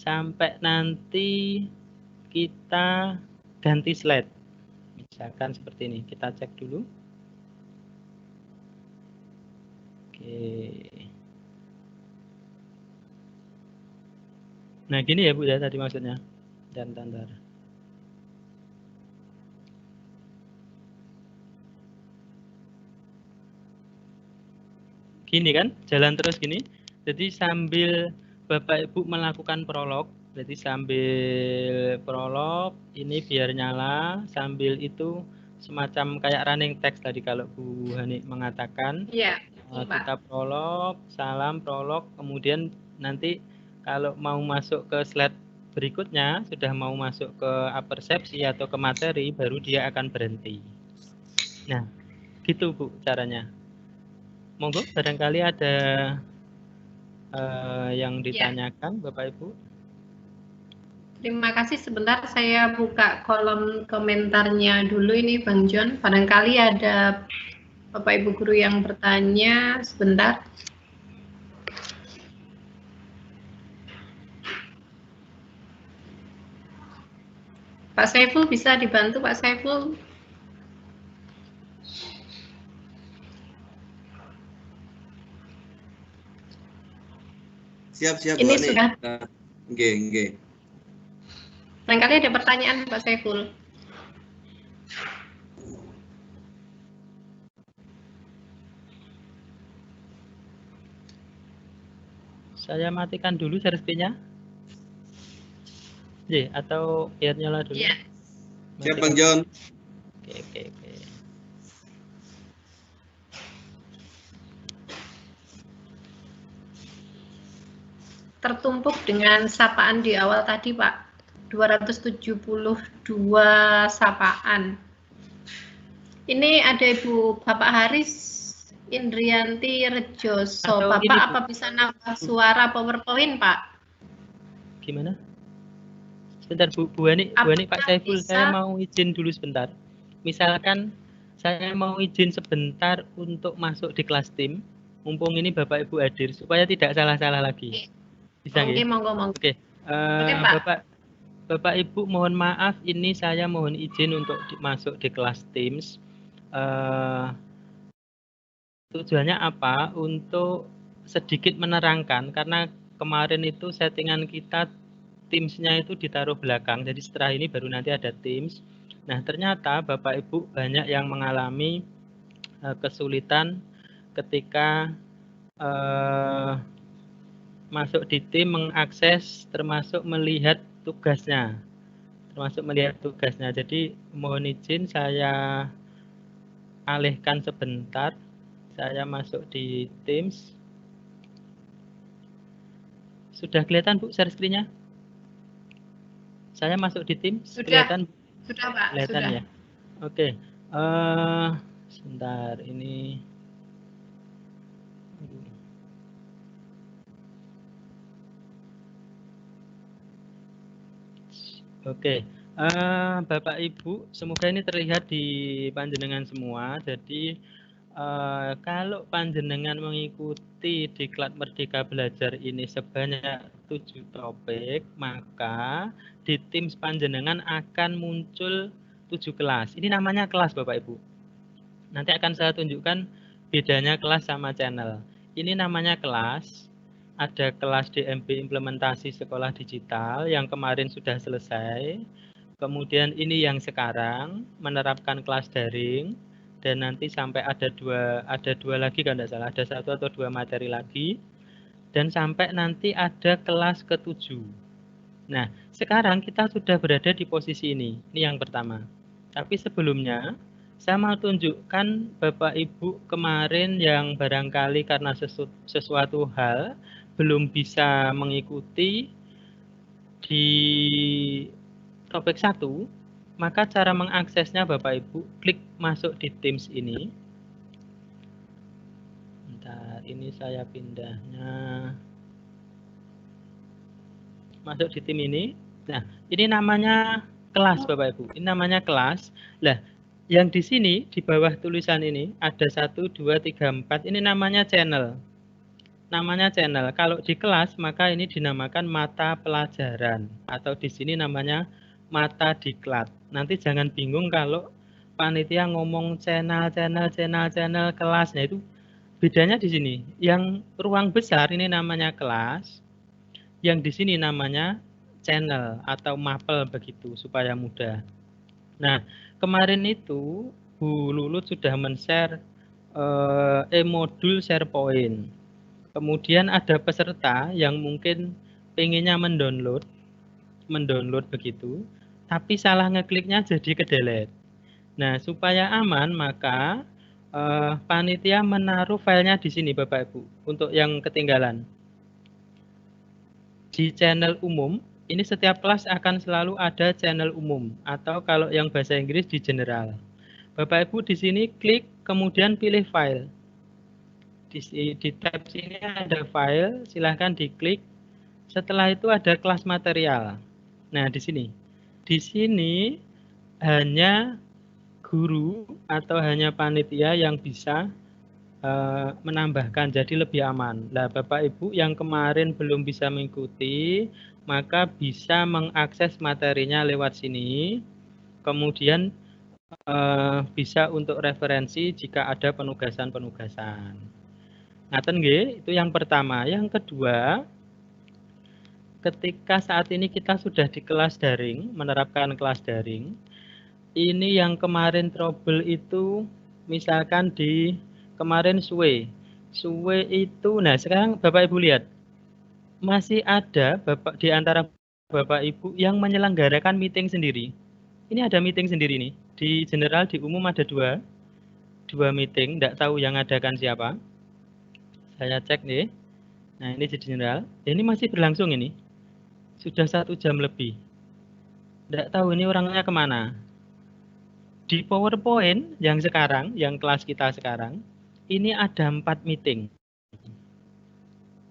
sampai nanti kita ganti slide, misalkan seperti ini. Kita cek dulu. Oke. Nah, gini ya Bu ya tadi maksudnya. Dan tanda. Gini kan, jalan terus gini. Jadi sambil Bapak Ibu melakukan prolog, jadi sambil prolog ini biar nyala, sambil itu semacam kayak running text tadi kalau Bu Hani mengatakan. Iya. Kita prolog, salam prolog, kemudian nanti kalau mau masuk ke slide berikutnya, sudah mau masuk ke persepsi atau ke materi, baru dia akan berhenti. Nah, gitu Bu caranya. Monggo barangkali ada yang ditanyakan Bapak Ibu. Terima kasih. Sebentar saya buka kolom komentarnya dulu ini Bang John. Barangkali ada Bapak Ibu guru yang bertanya. Sebentar. Pak Saiful bisa dibantu, Pak Saiful? Siap-siap Ini Bu Ani. sudah. Nggih. Barangkali ada pertanyaan Pak Saiful. Saya matikan dulu share screen-nya. Atau biar nyala dulu. Iya. Siap Bang John. Oke. Tertumpuk dengan sapaan di awal tadi, Pak. 272 sapaan. Ini ada Ibu Bapak Haris Indrianti Rejoso. Atau Bapak ini, apa bisa nambah suara PowerPoint, Pak? Gimana? Sebentar Bu Ani, Pak Saiful, saya mau izin dulu sebentar. Misalkan saya mau izin sebentar untuk masuk di kelas tim, mumpung ini Bapak Ibu hadir, supaya tidak salah-salah lagi. Bisa nggih? Monggo. Oke. Bapak Ibu mohon maaf, ini saya mohon izin untuk masuk di kelas Teams. Tujuannya apa? Untuk sedikit menerangkan, karena kemarin itu settingan kita Teams-nya itu ditaruh belakang, jadi setelah ini baru nanti ada Teams. Nah, ternyata Bapak Ibu banyak yang mengalami kesulitan ketika masuk di tim, mengakses termasuk melihat tugasnya. Jadi mohon izin saya alihkan sebentar. Saya masuk di Teams. Sudah kelihatan Bu share screen-nya? Saya masuk di Teams. Kelihatan? Sudah Pak. Kelihatan sudah. Ya. Oke. Sebentar ini. Oke, Bapak Ibu, semoga ini terlihat di panjenengan semua. Jadi kalau panjenengan mengikuti Diklat Merdeka Belajar ini sebanyak 7 topik, maka di Teams panjenengan akan muncul 7 kelas. Ini namanya kelas Bapak Ibu. Nanti akan saya tunjukkan bedanya kelas sama channel. Ini namanya kelas. Ada kelas DMB implementasi sekolah digital yang kemarin sudah selesai. Kemudian ini yang sekarang menerapkan kelas daring, dan nanti sampai ada dua lagi kalau tidak salah, ada 1 atau 2 materi lagi, dan sampai nanti ada kelas ke-7. Nah, sekarang kita sudah berada di posisi ini yang pertama. Tapi sebelumnya saya mau tunjukkan Bapak Ibu kemarin yang barangkali karena sesuatu hal belum bisa mengikuti di topik 1, maka cara mengaksesnya Bapak Ibu klik masuk di Teams ini. Bentar, ini saya pindahnya. Masuk di tim ini. Nah, ini namanya kelas Bapak Ibu. Ini namanya kelas. Nah, yang di sini di bawah tulisan ini ada 1, 2, 3, 4. Ini namanya channel. Namanya channel. Kalau di kelas maka ini dinamakan mata pelajaran, atau di sini namanya mata diklat. Nanti jangan bingung kalau panitia ngomong channel kelasnya, itu bedanya di sini. Yang ruang besar ini namanya kelas, yang di sini namanya channel atau mapel begitu supaya mudah. Nah, kemarin itu Bu Lulut sudah men-share modul SharePoint. Kemudian ada peserta yang mungkin pengennya mendownload begitu, tapi salah ngekliknya jadi ke-delete. Nah, supaya aman maka panitia menaruh filenya di sini Bapak Ibu. Untuk yang ketinggalan, di channel umum, ini setiap kelas akan selalu ada channel umum, atau kalau yang bahasa Inggris di general. Bapak Ibu di sini klik, kemudian pilih file. Di tab sini ada file, silahkan diklik. Setelah itu ada kelas material. Nah, di sini hanya guru atau hanya panitia yang bisa menambahkan jadi lebih aman. Nah, Bapak Ibu yang kemarin belum bisa mengikuti, maka bisa mengakses materinya lewat sini. Kemudian bisa untuk referensi jika ada penugasan-penugasan. Ngaten nggih, itu yang pertama. Yang kedua, ketika saat ini kita sudah di kelas daring, menerapkan kelas daring, ini yang kemarin trouble itu misalkan di kemarin suwe itu, nah sekarang Bapak Ibu lihat masih ada Bapak di antara Bapak Ibu yang menyelenggarakan meeting sendiri. Ini ada meeting sendiri nih, di general, di umum ada dua meeting, tidak tahu yang adakan siapa. Saya cek nih, nah ini di general, ini masih berlangsung ini, sudah 1 jam lebih. Tidak tahu ini orangnya kemana. Di PowerPoint yang sekarang, yang kelas kita sekarang, ini ada 4 meeting.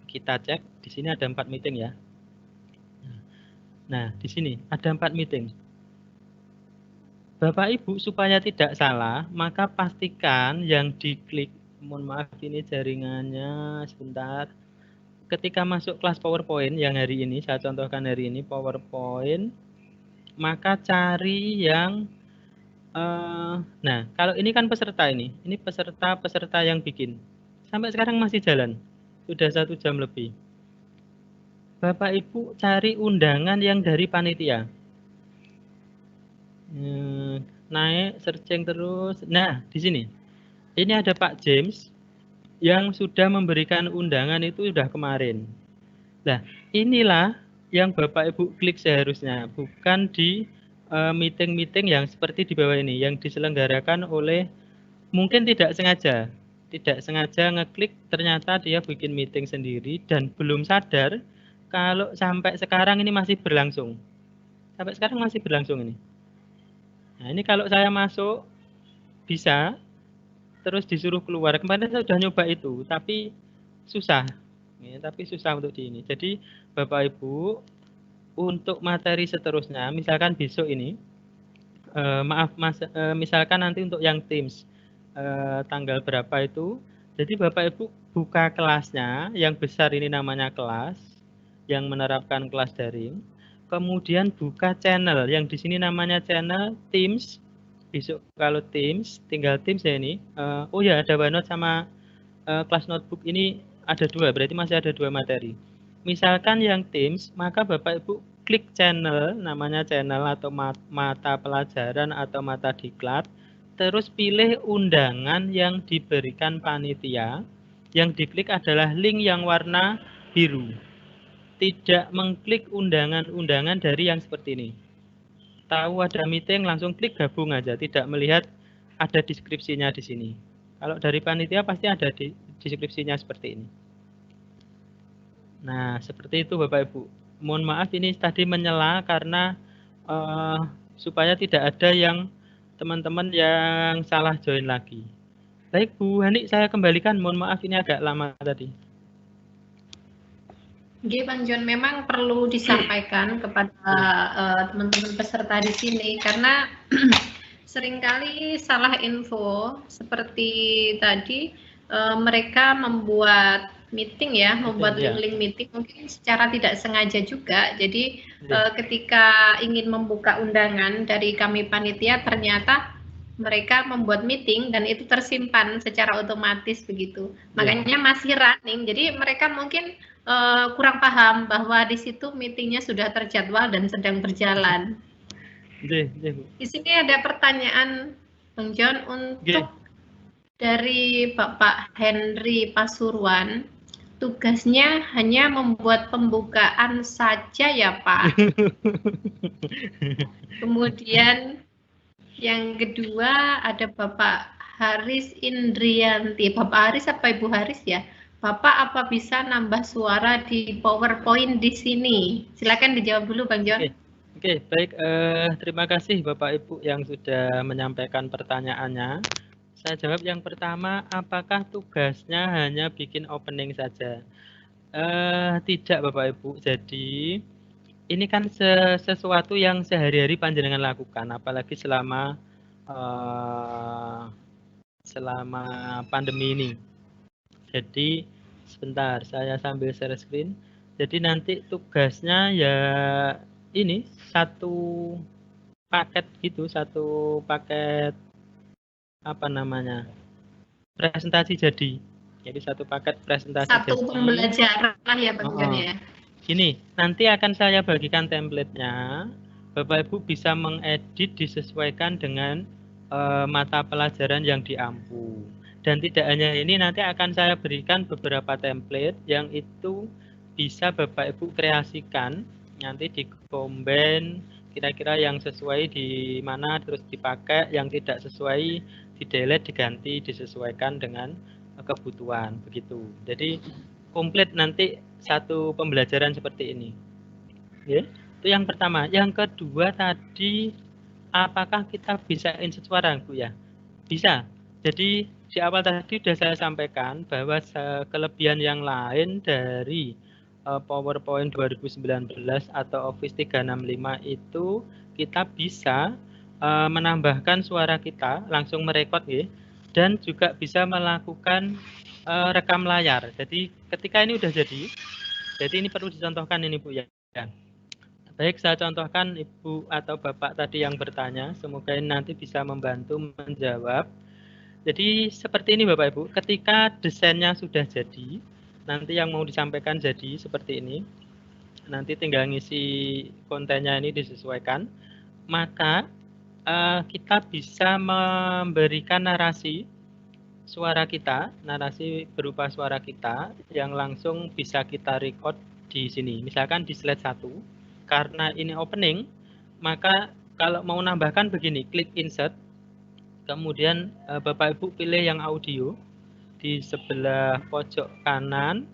Kita cek, di sini ada 4 meeting ya. Nah, di sini ada 4 meeting. Bapak Ibu supaya tidak salah, maka pastikan yang diklik, mohon maaf ini jaringannya sebentar. Ketika masuk kelas PowerPoint yang hari ini, saya contohkan hari ini PowerPoint, maka cari yang nah, kalau ini kan peserta ini peserta yang bikin. Sampai sekarang masih jalan, sudah 1 jam lebih. Bapak Ibu cari undangan yang dari panitia. Naik, searching terus. Nah, di sini. Ini ada Pak James yang sudah memberikan undangan itu sudah kemarin. Nah, inilah yang Bapak Ibu klik seharusnya, bukan di meeting-meeting yang seperti di bawah ini, yang diselenggarakan oleh mungkin tidak sengaja ngeklik, ternyata dia bikin meeting sendiri dan belum sadar kalau sampai sekarang ini masih berlangsung. Sampai sekarang masih berlangsung ini. Nah, ini kalau saya masuk bisa, terus disuruh keluar. Kemarin saya sudah nyoba itu, tapi susah. Ya, tapi susah untuk di ini. Jadi Bapak Ibu, untuk materi seterusnya, misalkan besok ini, misalkan nanti untuk yang Teams, tanggal berapa itu, jadi Bapak Ibu buka kelasnya, yang besar ini namanya kelas, yang menerapkan kelas daring, kemudian buka channel, yang di sini namanya channel Teams, besok kalau Teams, tinggal Teams ya ini, oh ya ada OneNote sama kelas notebook ini ada 2, berarti masih ada 2 materi. Misalkan yang Teams, maka Bapak Ibu klik channel, namanya channel atau mata pelajaran atau mata diklat, terus pilih undangan yang diberikan panitia, yang diklik adalah link yang warna biru. Tidak mengklik undangan-undangan dari yang seperti ini. Tahu ada meeting, langsung klik gabung aja, tidak melihat ada deskripsinya di sini. Kalau dari panitia pasti ada deskripsinya seperti ini. Nah, seperti itu Bapak Ibu. Mohon maaf ini tadi menyela karena supaya tidak ada yang teman-teman yang salah join lagi. Baik Bu Hani, saya kembalikan. Mohon maaf ini agak lama tadi. Oke, Bang John, memang perlu disampaikan kepada teman-teman peserta di sini karena seringkali salah info seperti tadi mereka membuat meeting ya, membuat link meeting mungkin secara tidak sengaja juga. Jadi ketika ingin membuka undangan dari kami panitia ternyata mereka membuat meeting dan itu tersimpan secara otomatis begitu. Makanya masih running. Jadi mereka mungkin kurang paham bahwa di situ meetingnya sudah terjadwal dan sedang berjalan. Di sini ada pertanyaan Bang John untuk dari Bapak Henry Pasuruan. Tugasnya hanya membuat pembukaan saja ya Pak. Kemudian yang kedua ada Bapak Haris Indrianti. Bapak Haris apa Ibu Haris ya? Bapak apa bisa nambah suara di PowerPoint di sini? Silakan dijawab dulu Bang John. Oke, baik. Terima kasih Bapak Ibu yang sudah menyampaikan pertanyaannya. Saya jawab yang pertama, apakah tugasnya hanya bikin opening saja? Tidak Bapak Ibu. Jadi ini kan sesuatu yang sehari-hari panjenengan lakukan, apalagi selama pandemi ini. Jadi sebentar, saya sambil share screen. Jadi nanti tugasnya ya ini satu paket gitu, satu paket apa namanya, presentasi jadi. Jadi satu paket presentasi Satu jadi. pembelajaran lah ya Bang Jon ya. Gini, nanti akan saya bagikan template-nya. Bapak Ibu bisa mengedit disesuaikan dengan mata pelajaran yang diampu. Dan tidak hanya ini, nanti akan saya berikan beberapa template yang itu bisa Bapak Ibu kreasikan, nanti dikomben kira-kira yang sesuai di mana terus dipakai, yang tidak sesuai di delete, diganti, disesuaikan dengan kebutuhan begitu. Jadi komplit nanti satu pembelajaran seperti ini. Ya, itu yang pertama. Yang kedua tadi, apakah kita bisa insert suara, Bu ya? Bisa. Jadi di awal tadi sudah saya sampaikan bahwa kelebihan yang lain dari PowerPoint 2019 atau Office 365 itu kita bisa menambahkan suara kita, langsung merekod ya, dan juga bisa melakukan rekam layar. Jadi ketika ini udah jadi ini perlu dicontohkan ini Bu ya. Baik, saya contohkan Ibu atau Bapak tadi yang bertanya, semoga ini nanti bisa membantu menjawab. Jadi seperti ini Bapak Ibu, ketika desainnya sudah jadi, nanti yang mau disampaikan jadi seperti ini, nanti tinggal ngisi kontennya ini disesuaikan, maka kita bisa memberikan narasi suara kita, narasi berupa suara kita yang langsung bisa kita record di sini. Misalkan di slide 1, karena ini opening, maka kalau mau nambahkan begini, klik insert, kemudian Bapak Ibu pilih yang audio di sebelah pojok kanan,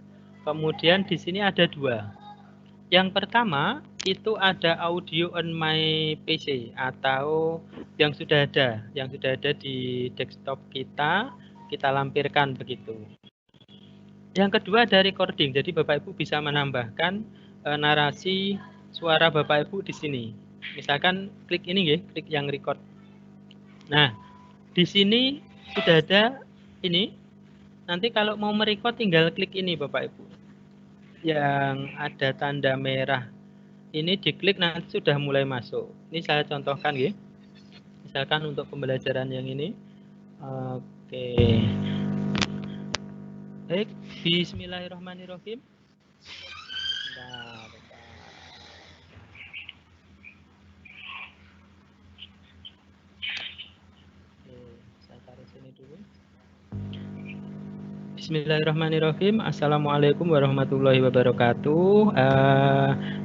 kemudian di sini ada 2. Yang pertama itu ada audio on my PC atau yang sudah ada di desktop kita lampirkan begitu. Yang kedua ada recording, jadi Bapak Ibu bisa menambahkan narasi suara Bapak Ibu di sini. Misalkan klik ini ya, klik yang record. Nah, di sini sudah ada ini. Nanti kalau mau merecord tinggal klik ini Bapak Ibu. Yang ada tanda merah. Ini diklik nanti sudah mulai masuk. Ini saya contohkan ya. Misalkan untuk pembelajaran yang ini. Oke. Baik, bismillahirrahmanirrahim. Bentar. Oke, saya taruh sini dulu. Bismillahirrahmanirrahim. Assalamualaikum warahmatullahi wabarakatuh.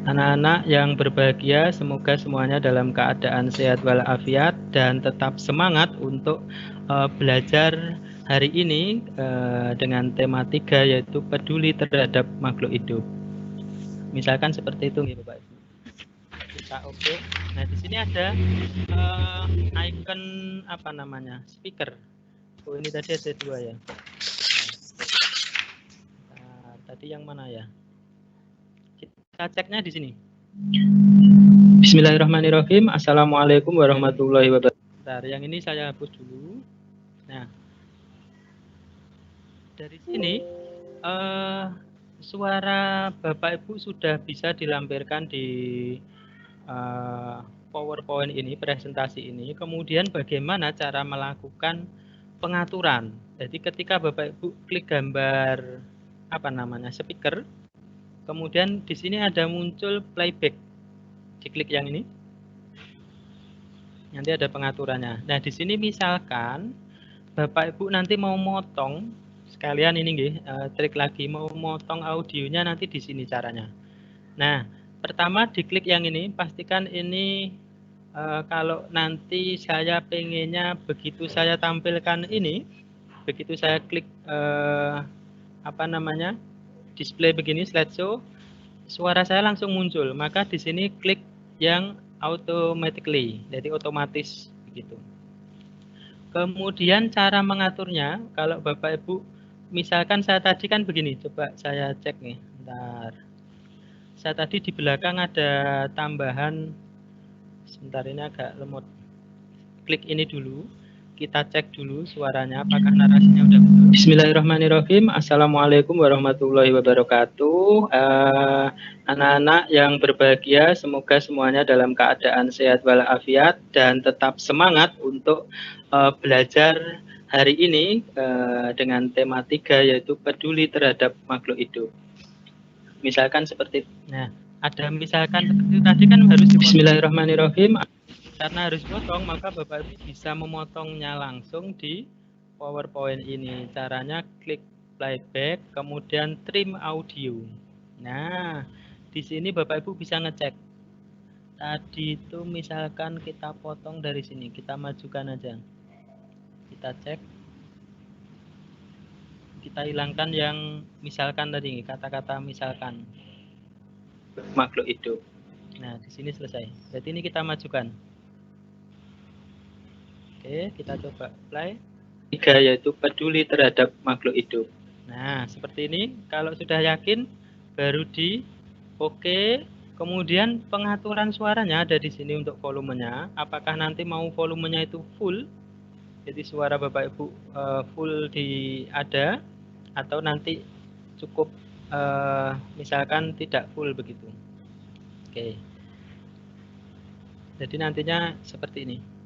Anak-anak yang berbahagia, semoga semuanya dalam keadaan sehat walafiat dan tetap semangat untuk belajar hari ini dengan tema 3 yaitu peduli terhadap makhluk hidup. Misalkan seperti itu, Bapak Ibu. Kita oke. Nah, di sini ada icon apa namanya? Speaker. Oh, ini tadi ada 2 ya. Tadi yang mana ya? Kita ceknya di sini. Bismillahirrahmanirrahim. Assalamualaikum warahmatullahi wabarakatuh. Bentar, yang ini saya hapus dulu. Nah, dari sini suara Bapak Ibu sudah bisa dilampirkan di PowerPoint ini, presentasi ini. Kemudian bagaimana cara melakukan pengaturan. Jadi ketika Bapak Ibu klik gambar apa namanya, speaker, kemudian di sini ada muncul playback, diklik yang ini, nanti ada pengaturannya. Nah, di sini misalkan Bapak Ibu nanti mau motong sekalian ini trik lagi, mau motong audionya nanti di sini caranya. Nah, pertama diklik yang ini, pastikan ini kalau nanti saya pengennya begitu saya tampilkan ini, begitu saya klik apa namanya, display begini, slideshow, suara saya langsung muncul. Maka di sini klik yang automatically, jadi otomatis begitu. Kemudian cara mengaturnya, kalau Bapak Ibu, misalkan saya tadi kan begini, coba saya cek nih, bentar. Saya tadi di belakang ada tambahan, sebentar ini agak lemot. Klik ini dulu, kita cek dulu suaranya apakah narasinya udah betul. Bismillahirrahmanirrahim. Assalamualaikum warahmatullahi wabarakatuh. Anak-anak yang berbahagia, semoga semuanya dalam keadaan sehat walafiat dan tetap semangat untuk belajar hari ini dengan tema 3 yaitu peduli terhadap makhluk hidup. Misalkan seperti, nah ada misalkan seperti tadi kan harus Bismillahirrahmanirrahim. Karena harus potong, maka Bapak Ibu bisa memotongnya langsung di PowerPoint ini. Caranya klik playback, kemudian trim audio. Nah, di sini Bapak Ibu bisa ngecek. Tadi itu misalkan kita potong dari sini, kita majukan aja. Kita cek. Kita hilangkan yang misalkan tadi, kata-kata misalkan makhluk hidup. Nah, di sini selesai. Jadi ini kita majukan. Oke, kita coba play. 3 yaitu peduli terhadap makhluk hidup. Nah, seperti ini. Kalau sudah yakin, baru di oke. Kemudian pengaturan suaranya ada di sini untuk volumenya. Apakah nanti mau volumenya itu full? Jadi suara Bapak Ibu full ada, atau nanti cukup misalkan tidak full begitu. Oke. Jadi nantinya seperti ini.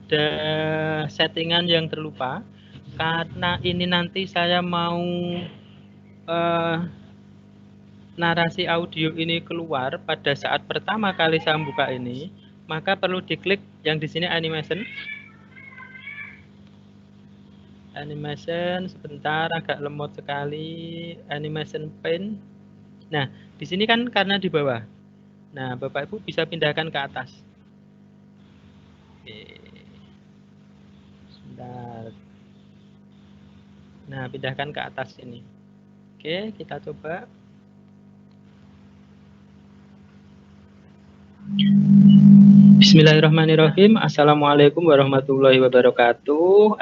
Ada settingan yang terlupa karena ini nanti saya mau narasi audio ini keluar pada saat pertama kali saya buka ini, maka perlu diklik yang di sini animation sebentar, agak lemot sekali, animation pane. Nah, di sini kan karena di bawah. Nah, Bapak Ibu bisa pindahkan ke atas. Oke. Sebentar. Nah, pindahkan ke atas ini. Oke, kita coba. Bismillahirrahmanirrahim. Assalamualaikum warahmatullahi wabarakatuh.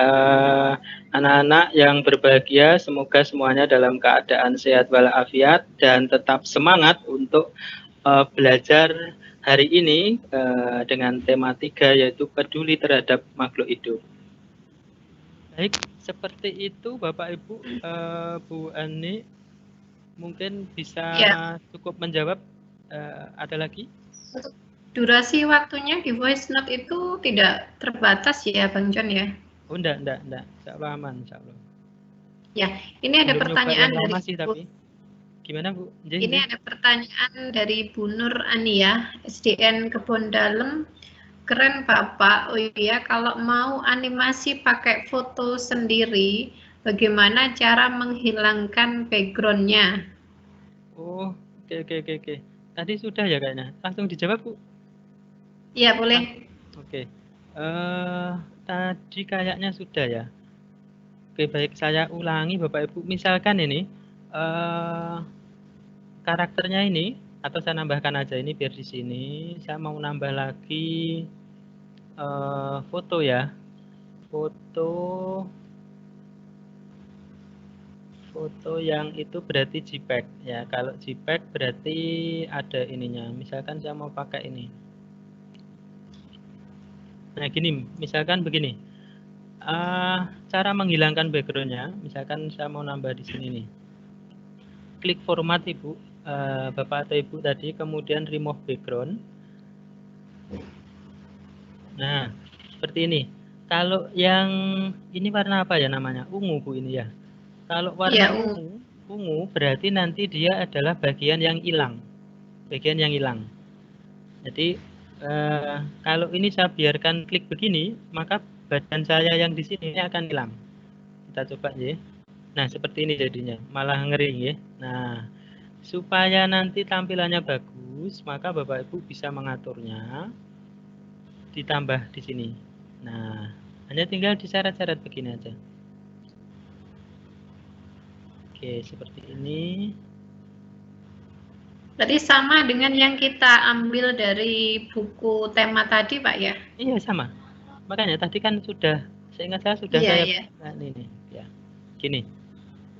Anak-anak yang berbahagia, semoga semuanya dalam keadaan sehat walafiat dan tetap semangat untuk belajar hari ini dengan tema 3 yaitu peduli terhadap makhluk hidup. Baik, seperti itu Bapak Ibu. Bu Ani mungkin bisa cukup menjawab. Ada lagi? Durasi waktunya di voice note itu tidak terbatas ya Bang John ya? Oh enggak. Insya Allah aman, insya Allah. Ya, ini ada pertanyaan dari Gimana Bu? Ini ada pertanyaan dari Bu Nur Ania, SDN Kebon Dalem. Keren Bapak. Oh iya, kalau mau animasi pakai foto sendiri, bagaimana cara menghilangkan background-nya? Oh, oke. Tadi sudah ya kayaknya. Langsung dijawab Bu. Iya, boleh. Oke. Tadi kayaknya sudah ya. Oke, baik, saya ulangi Bapak Ibu. Misalkan ini karakternya ini, atau saya nambahkan aja ini biar di sini. Saya mau nambah lagi foto ya. Foto yang itu berarti JPEG ya. Kalau JPEG berarti ada ininya. Misalkan saya mau pakai ini. Nah gini, misalkan begini, cara menghilangkan backgroundnya, misalkan saya mau nambah di sini nih, klik format Ibu, Bapak atau Ibu tadi, kemudian remove background. Nah seperti ini. Kalau yang ini warna apa ya namanya? Ungu Bu ini ya. Kalau warna ungu berarti nanti dia adalah bagian yang hilang, Jadi kalau ini saya biarkan klik begini, maka badan saya yang di sini akan hilang. Kita coba ya. Nah, seperti ini jadinya, malah ngeri ya. Nah, supaya nanti tampilannya bagus, maka Bapak Ibu bisa mengaturnya, ditambah di sini. Nah, hanya tinggal diseret-seret begini aja. Oke, seperti ini. Berarti sama dengan yang kita ambil dari buku tema tadi, Pak ya? Iya, sama. Makanya tadi kan sudah, seingat saya sudah ini ya. Gini.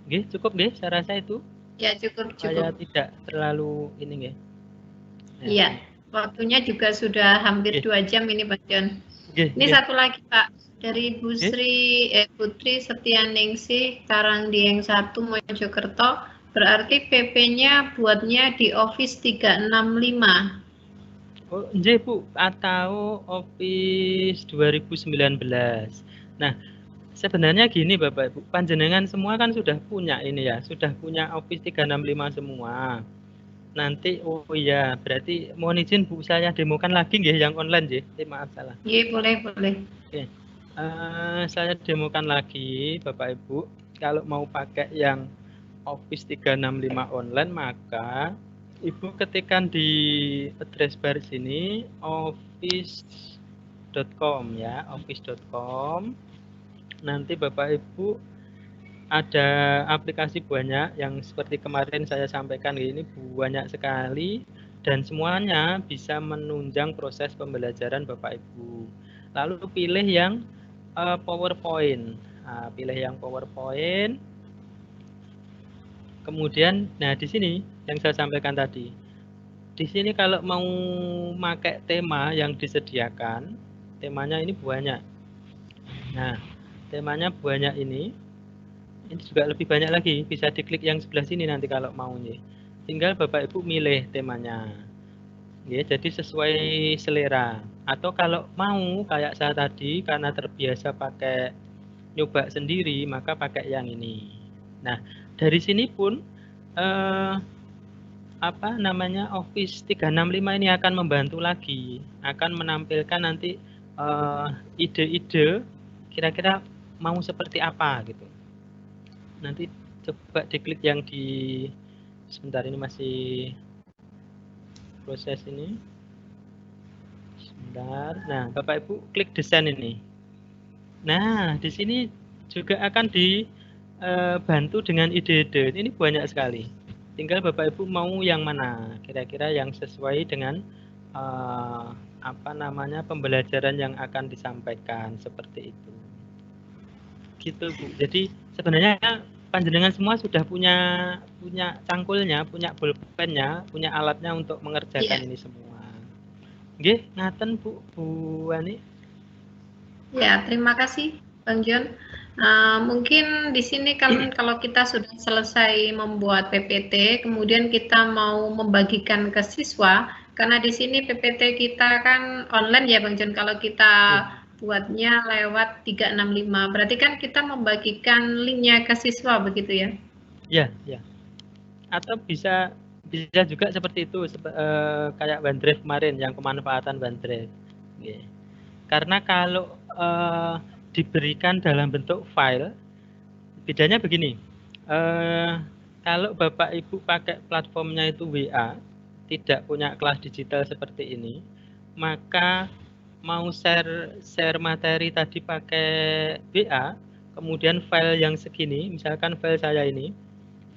Nggih, cukup nggih saya rasa itu. Ya, cukup. Saya tidak terlalu ini nggih. Iya, waktunya juga sudah hampir 2 jam ini Pak John. Ini satu lagi Pak, dari Bu Putri Setianingsih, Karangdieng 1 Mojokerto, berarti PP-nya buatnya di Office 365. Oh, nggih Bu, atau Office 2019. Nah, sebenarnya gini Bapak Ibu, panjenengan semua kan sudah punya ini ya, sudah punya Office 365 semua. Nanti oh iya, berarti mohon izin Bu, saya demokan lagi nggih yang online nggih. Maaf salah. Iya, boleh. Oke. Saya demokan lagi Bapak Ibu. Kalau mau pakai yang Office 365 online, maka Ibu ketikkan di address bar sini office.com ya, office.com. Nanti Bapak Ibu ada aplikasi banyak yang seperti kemarin saya sampaikan ini banyak sekali dan semuanya bisa menunjang proses pembelajaran Bapak Ibu. Lalu pilih yang PowerPoint. Nah, pilih yang PowerPoint. Kemudian, nah di sini yang saya sampaikan tadi. Di sini kalau mau pakai tema yang disediakan, temanya ini banyak. Nah, temanya banyak ini juga lebih banyak lagi, bisa diklik yang sebelah sini nanti kalau mau nih. Tinggal Bapak Ibu milih temanya. Ya, jadi sesuai selera. Atau kalau mau kayak saya tadi karena terbiasa pakai nyoba sendiri, maka pakai yang ini. Nah, dari sini pun Office 365 ini akan membantu lagi, akan menampilkan nanti ide-ide kira-kira mau seperti apa gitu. Nanti coba diklik yang di sebentar, ini masih proses ini sebentar. Nah Bapak Ibu klik desain ini. Nah di sini juga akan dibantu dengan ide-ide. Ini banyak sekali, tinggal Bapak Ibu mau yang mana kira-kira yang sesuai dengan pembelajaran yang akan disampaikan, seperti itu gitu Bu. Jadi sebenarnya panjenengan semua sudah punya cangkulnya, punya pulpennya, punya alatnya untuk mengerjakan ini semua. Nggih, ngaten Bu Ani. Ya, terima kasih Bang John. Mungkin di sini kan kalau kita sudah selesai membuat PPT, kemudian kita mau membagikan ke siswa, karena di sini PPT kita kan online ya Bang John, kalau kita buatnya lewat 365, berarti kan kita membagikan linknya ke siswa begitu ya? Ya. Atau bisa juga seperti itu, kayak OneDrive kemarin yang pemanfaatan OneDrive. Karena kalau diberikan dalam bentuk file, bedanya begini. Kalau Bapak Ibu pakai platformnya itu WA, tidak punya kelas digital seperti ini, maka mau share materi tadi pakai WA, kemudian file yang segini, misalkan file saya ini,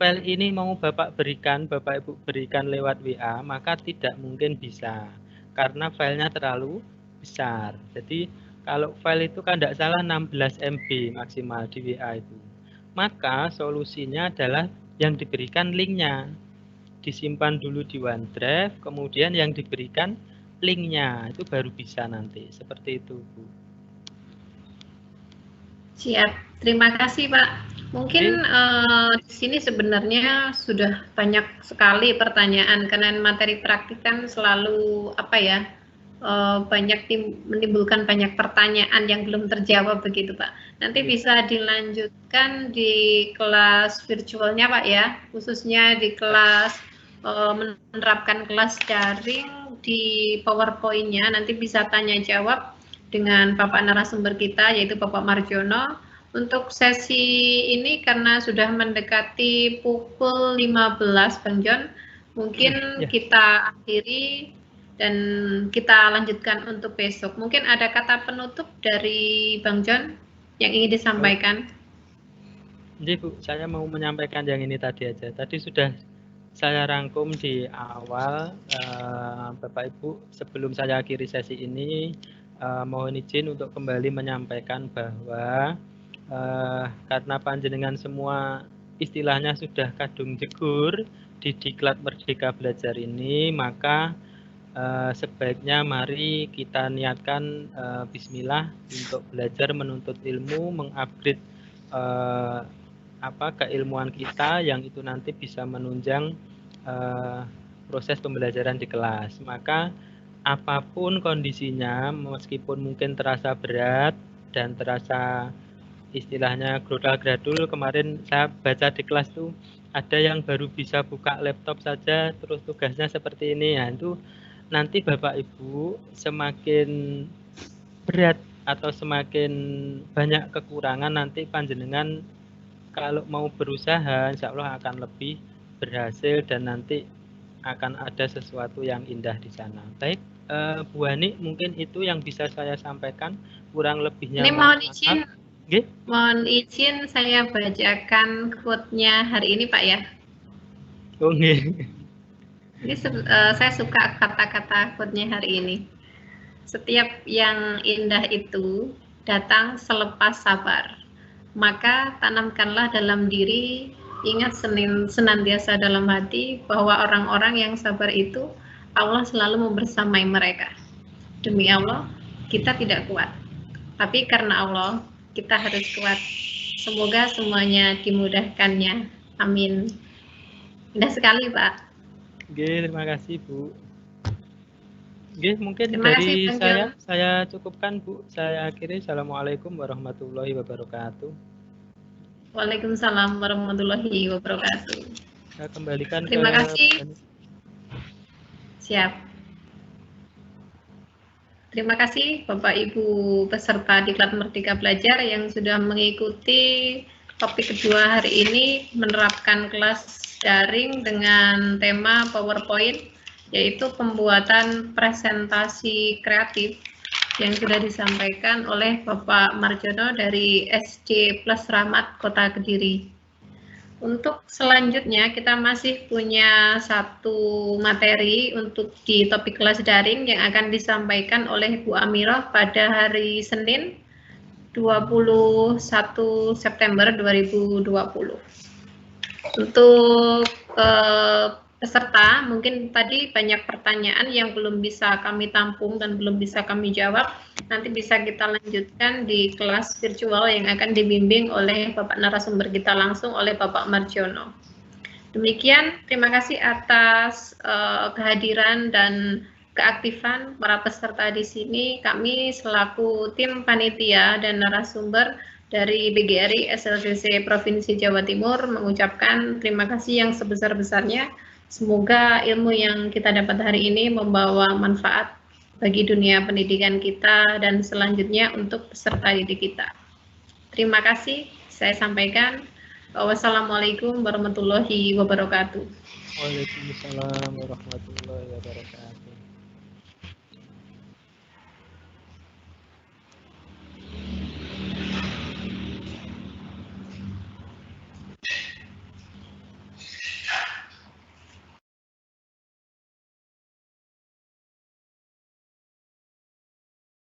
file ini mau Bapak Ibu berikan lewat WA, maka tidak mungkin bisa, karena filenya terlalu besar. Jadi kalau file itu kan tidak salah 16 MB maksimal di WA itu. Maka solusinya adalah yang diberikan linknya. Disimpan dulu di OneDrive, kemudian yang diberikan linknya itu baru bisa nanti, seperti itu Bu. Siap, terima kasih Pak. Mungkin di sini sebenarnya sudah banyak sekali pertanyaan, karena materi praktik kan selalu banyak menimbulkan banyak pertanyaan yang belum terjawab begitu Pak. Nanti bisa dilanjutkan di kelas virtualnya Pak ya, khususnya di kelas menerapkan kelas daring di PowerPoint-nya, nanti bisa tanya jawab dengan Bapak narasumber kita yaitu Bapak Marjono. Untuk sesi ini karena sudah mendekati pukul 15 Bang John, mungkin kita akhiri dan kita lanjutkan untuk besok. Mungkin ada kata penutup dari Bang John yang ingin disampaikan? Jadi Bu, saya mau menyampaikan yang ini tadi aja. Tadi sudah saya rangkum di awal, Bapak Ibu, sebelum saya akhiri sesi ini, mohon izin untuk kembali menyampaikan bahwa karena panjenengan semua istilahnya sudah kadung jegur di Diklat Merdeka Belajar ini, maka sebaiknya mari kita niatkan bismillah untuk belajar menuntut ilmu, mengupgrade keilmuan kita yang itu nanti bisa menunjang proses pembelajaran di kelas. Maka apapun kondisinya, meskipun mungkin terasa berat dan terasa istilahnya grodal-gradul, kemarin saya baca di kelas tuh ada yang baru bisa buka laptop saja terus tugasnya seperti ini ya, itu nanti Bapak Ibu semakin berat atau semakin banyak kekurangan, nanti panjenengan kalau mau berusaha insya Allah akan lebih berhasil dan nanti akan ada sesuatu yang indah di sana. Baik, Bu Hani, mungkin itu yang bisa saya sampaikan, kurang lebihnya ini mohon izin saya bacakan quote-nya hari ini Pak ya. Oh nggih. Ini saya suka kata-kata quote-nya hari ini. Setiap yang indah itu datang selepas sabar. Maka tanamkanlah dalam diri, ingat senantiasa dalam hati bahwa orang-orang yang sabar itu Allah selalu membersamai mereka. Demi Allah, kita tidak kuat. Tapi karena Allah, kita harus kuat. Semoga semuanya dimudahkannya. Amin. Indah sekali, Pak. Oke, terima kasih Bu. Oke, mungkin terima dari kasih, saya cukupkan Bu. Saya akhiri. Assalamualaikum warahmatullahi wabarakatuh. Waalaikumsalam warahmatullahi wabarakatuh. Saya kembalikan terima kasih. Siap. Terima kasih Bapak Ibu peserta Diklat Merdeka Belajar yang sudah mengikuti topik kedua hari ini, menerapkan kelas daring dengan tema PowerPoint, yaitu pembuatan presentasi kreatif yang sudah disampaikan oleh Bapak Marjono dari SC Plus Rahmat Kota Kediri. Untuk selanjutnya kita masih punya satu materi untuk di topik kelas daring yang akan disampaikan oleh Bu Amirah pada hari Senin 21 September 2020. Untuk peserta, mungkin tadi banyak pertanyaan yang belum bisa kami tampung dan belum bisa kami jawab. Nanti bisa kita lanjutkan di kelas virtual yang akan dibimbing oleh Bapak narasumber kita langsung, oleh Bapak Marjono. Demikian, terima kasih atas kehadiran dan keaktifan para peserta di sini. Kami selaku tim panitia dan narasumber dari BGRI SLCC Provinsi Jawa Timur mengucapkan terima kasih yang sebesar-besarnya. Semoga ilmu yang kita dapat hari ini membawa manfaat bagi dunia pendidikan kita dan selanjutnya untuk peserta didik kita. Terima kasih, saya sampaikan. Wassalamualaikum warahmatullahi wabarakatuh. Waalaikumsalam warahmatullahi wabarakatuh.